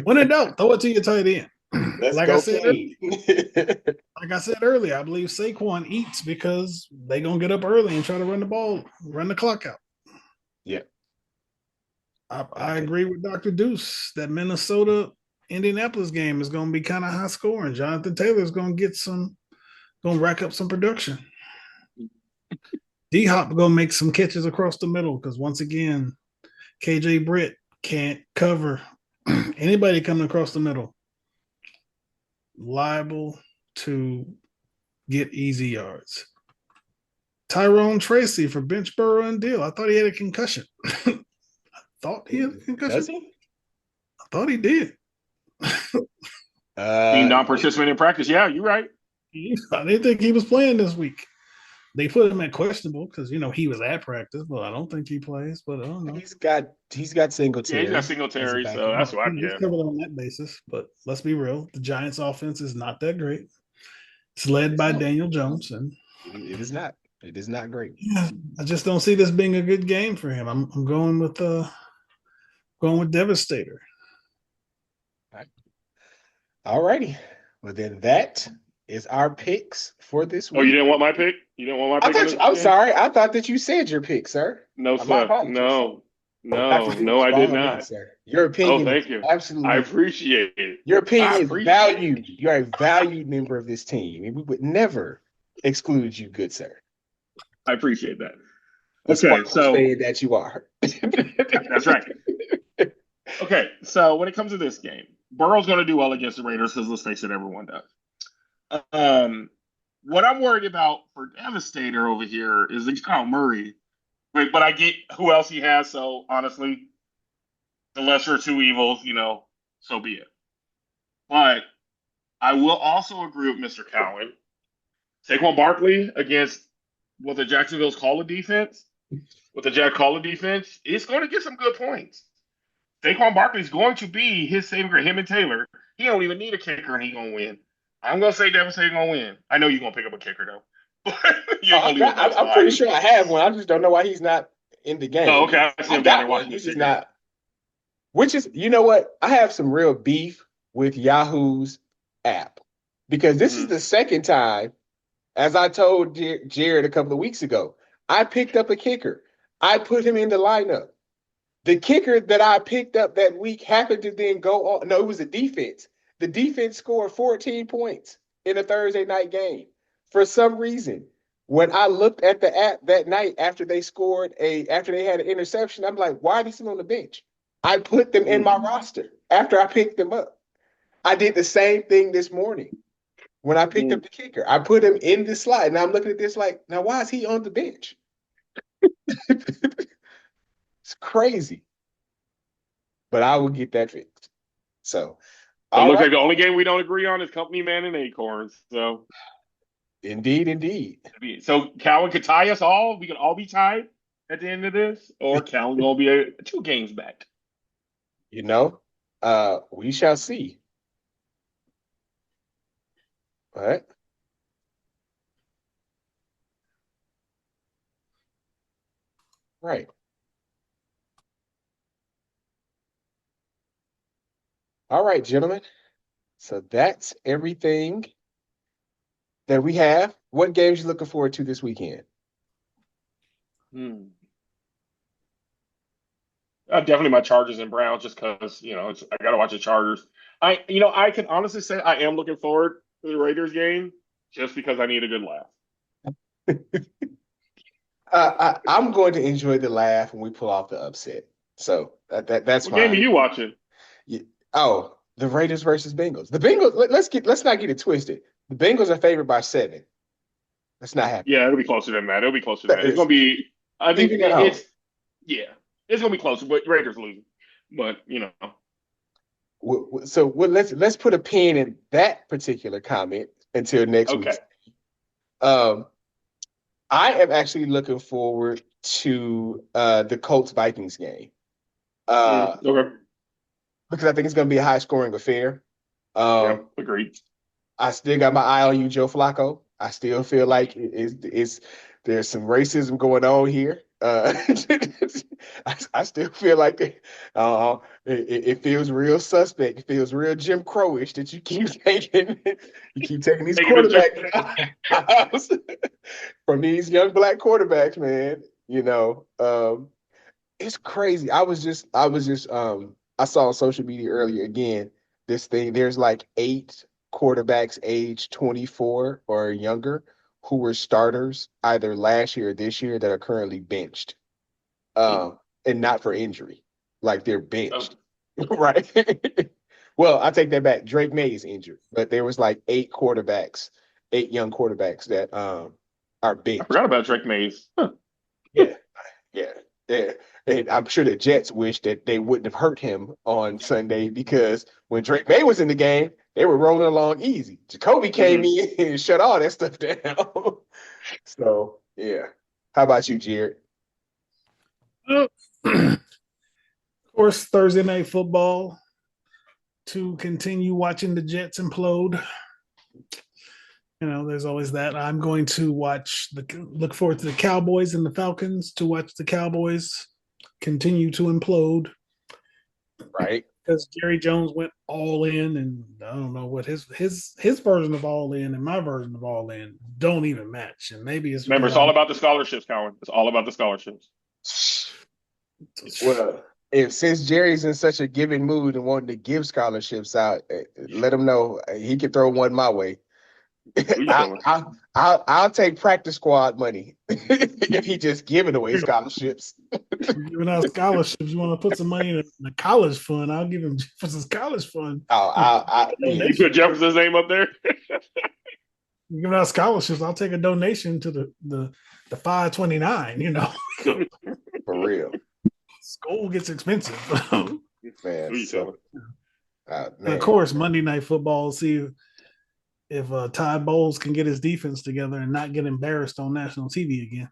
When in doubt, throw it to your tight end. Let's Like I go, said, Cade. earlier, I believe Saquon eats because they gonna get up early and try to run the ball, run the clock out. Yeah. I agree with Dr. Deuce that Minnesota Indianapolis game is going to be kind of high scoring. Jonathan Taylor is going to going to rack up some production. D Hop going to make some catches across the middle because once again, KJ Britt can't cover anybody coming across the middle. Liable to get easy yards. Tyrone Tracy for bench Burrow and Deal. I thought he had a concussion. Thought he had a concussion. Does he? I thought he did. Being non-participant in practice. Yeah, you're right. I didn't think he was playing this week. They put him at questionable because he was at practice, but I don't think he plays. But I don't know. He's got Singletary. Yeah, he's got Singletary, so that's what I He's get. covered on that basis. But let's be real, the Giants' offense is not that great. It's led by Daniel Jones, and it is not. It is not great. Yeah, I just don't see this being a good game for him. I'm going with Devastator. All righty. Well, then that is our picks for this week. Oh, you didn't want my pick? You didn't want my pick? I'm sorry. I thought that you said your pick, sir. No, sir. No, I did not. Sir. Your opinion. Oh, thank you. Absolutely. I appreciate it. Your opinion is valued. You're a valued member of this team, and we would never exclude you, good sir. I appreciate that. Okay, so that you are. That's right. Okay, so when it comes to this game, Burrow's going to do well against the Raiders because let's face it, everyone does. What I'm worried about for Devastator over here is Kyle Murray, but I get who else he has. So honestly, the lesser of two evils, so be it. But I will also agree with Mr. Cowan. Saquon Barkley against what the Jacksonville's call a defense, it's going to get some good points. Saquon Barkley's going to be his favorite, him and Taylor. He don't even need a kicker, and he's going to win. I'm going to say Devastator's going to win. I know you're going to pick up a kicker, though. I'm pretty sure I have one. I just don't know why he's not in the game. Oh, okay. I see him down there watching. He's just not. Which is, you know what? I have some real beef with Yahoo's app because this is the second time, as I told Jared a couple of weeks ago, I picked up a kicker. I put him in the lineup. The kicker that I picked up that week happened to then go on. No, it was a defense. The defense scored 14 points in a Thursday night game. For some reason, when I looked at the app that night after they had an interception, I'm like, why are they still on the bench? I put them in my roster after I picked them up. I did the same thing this morning when I picked up the kicker. I put him in the slot, and I'm looking at this like, now why is he on the bench? It's crazy. But I will get that fixed. So it looks like the only game we don't agree on is Company Man and Acorns. So Indeed, indeed. So Calvin could tie us all. We could all be tied at the end of this, or Calvin gonna be 2 games back. You know, we shall see. All right. Right. All right, gentlemen. So that's everything that we have. What games you looking forward to this weekend? Definitely my Chargers and Browns, just because I gotta watch the Chargers. I can honestly say I am looking forward to the Raiders game, just because I need a good laugh. I'm going to enjoy the laugh when we pull off the upset. So that's What game are fine. you watching? Yeah. Oh, the Raiders versus Bengals. The Bengals. Let's not get it twisted. The Bengals are favored by 7. That's not happening. Yeah, it'll be closer than that. It'll be closer than That that. It's is gonna be. I mean, even at home. it's gonna be closer, but Raiders losing. But So let's put a pin in that particular comment until next week. okay. I am actually looking forward to the Colts Vikings game. Okay. Because I think it's going to be a high scoring affair. Yeah, agreed. I still got my eye on you, Joe Flacco. I still feel like there's some racism going on here. I still feel like it feels real suspect. It feels real Jim Crowish that you keep taking these quarterbacks from these young black quarterbacks, man. It's crazy. I saw on social media earlier again this thing. There's like 8 quarterbacks age 24 or younger who were starters either last year or this year that are currently benched, and not for injury, like they're benched, right? Well, I take that back. Drake May is injured, but there was like 8 young quarterbacks that are benched. I forgot about Drake Mays. Huh. Yeah. And I'm sure the Jets wish that they wouldn't have hurt him on Sunday, because when Drake May was in the game, they were rolling along easy. Jacoby came in and shut all that stuff down. So, yeah. How about you, Jared? Of course, Thursday Night Football to continue watching the Jets implode. There's always that. I'm going to look forward to the Cowboys and the Falcons, to watch the Cowboys continue to implode. Right. Because Jerry Jones went all in, and I don't know what his version of all in and my version of all in don't even match. And maybe it's all about the scholarships, Colin. It's all about the scholarships. Well, since Jerry's in such a giving mood and wanting to give scholarships out, let him know he can throw one my way. I'll take practice squad money if he just giving away scholarships. Giving out scholarships, you want to put some money in the college fund? I'll give him Jefferson's college fund. You put Jefferson's name up there. Giving out scholarships, I'll take a donation to the 529. For real. School gets expensive. Man, of course, Monday Night Football. See if Todd Bowles can get his defense together and not get embarrassed on national TV again.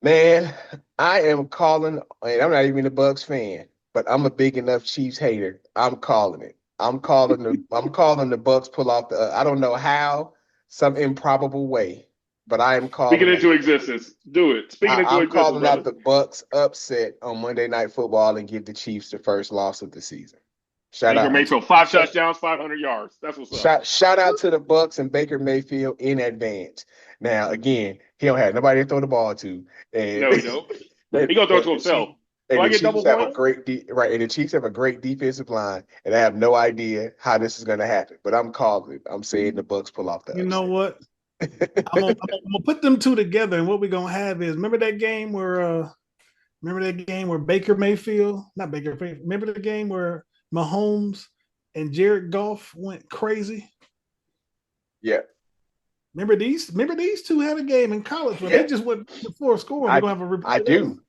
Man, I am calling, and I'm not even a Bucs fan, but I'm a big enough Chiefs hater. I'm calling it. I'm calling the Bucs pull off the. I don't know how, some improbable way, but I am calling. Speak it into existence. Do it. I'm calling out the Bucs upset on Monday Night Football and give the Chiefs the first loss of the season. Baker Mayfield, 5 touchdowns, 500 yards. That's what's up. Shout out to the Bucs and Baker Mayfield in advance. Now, again, he don't have nobody to throw the ball to. And no, he don't. He gonna throw it to himself. And I the get Chiefs double have points? and the Chiefs have a great defensive line, and I have no idea how this is going to happen. But I'm calling it. I'm saying the Bucs pull off the upset. You know what? I'm gonna put them two together, and what we're gonna have is remember that game where Baker Mayfield, not Baker Mayfield, remember the game where Mahomes and Jared Goff went crazy? Yeah. Remember these two had a game in college where they just went before scoring. I do remember that game.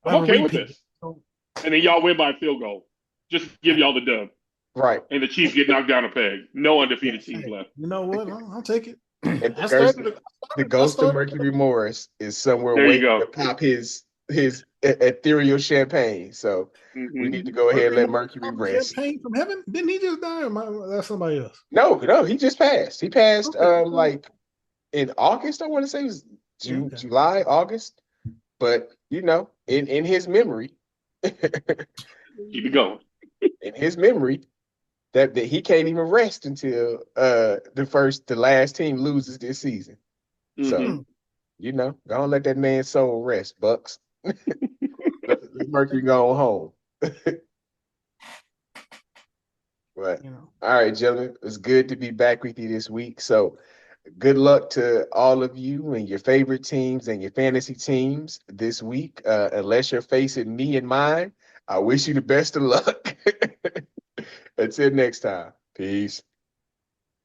I'm okay with this. And then y'all win by a field goal. Just give y'all the dub. Right. and the Chiefs get knocked down a peg. No undefeated teams Hey, left. you know what? I'll take it. And I started. the I ghost of started. Mercury Morris is somewhere There you waiting go. to pop his ethereal champagne. So we need to go ahead and let Mercury rest. Champagne from heaven? Didn't he just die? Or that's somebody else. No, he just passed. He passed Okay. like in August, I want to say it was Okay. July, August. But in his memory, Keep it going. in his memory, that he can't even rest until the last team loses this season. Mm-hmm. So, don't let that man's soul rest, Bucks. Let Mercury go home. But all right, gentlemen, it's good to be back with you this week. So good luck to all of you and your favorite teams and your fantasy teams this week. Unless you're facing me and mine, I wish you the best of luck. Until next time, peace.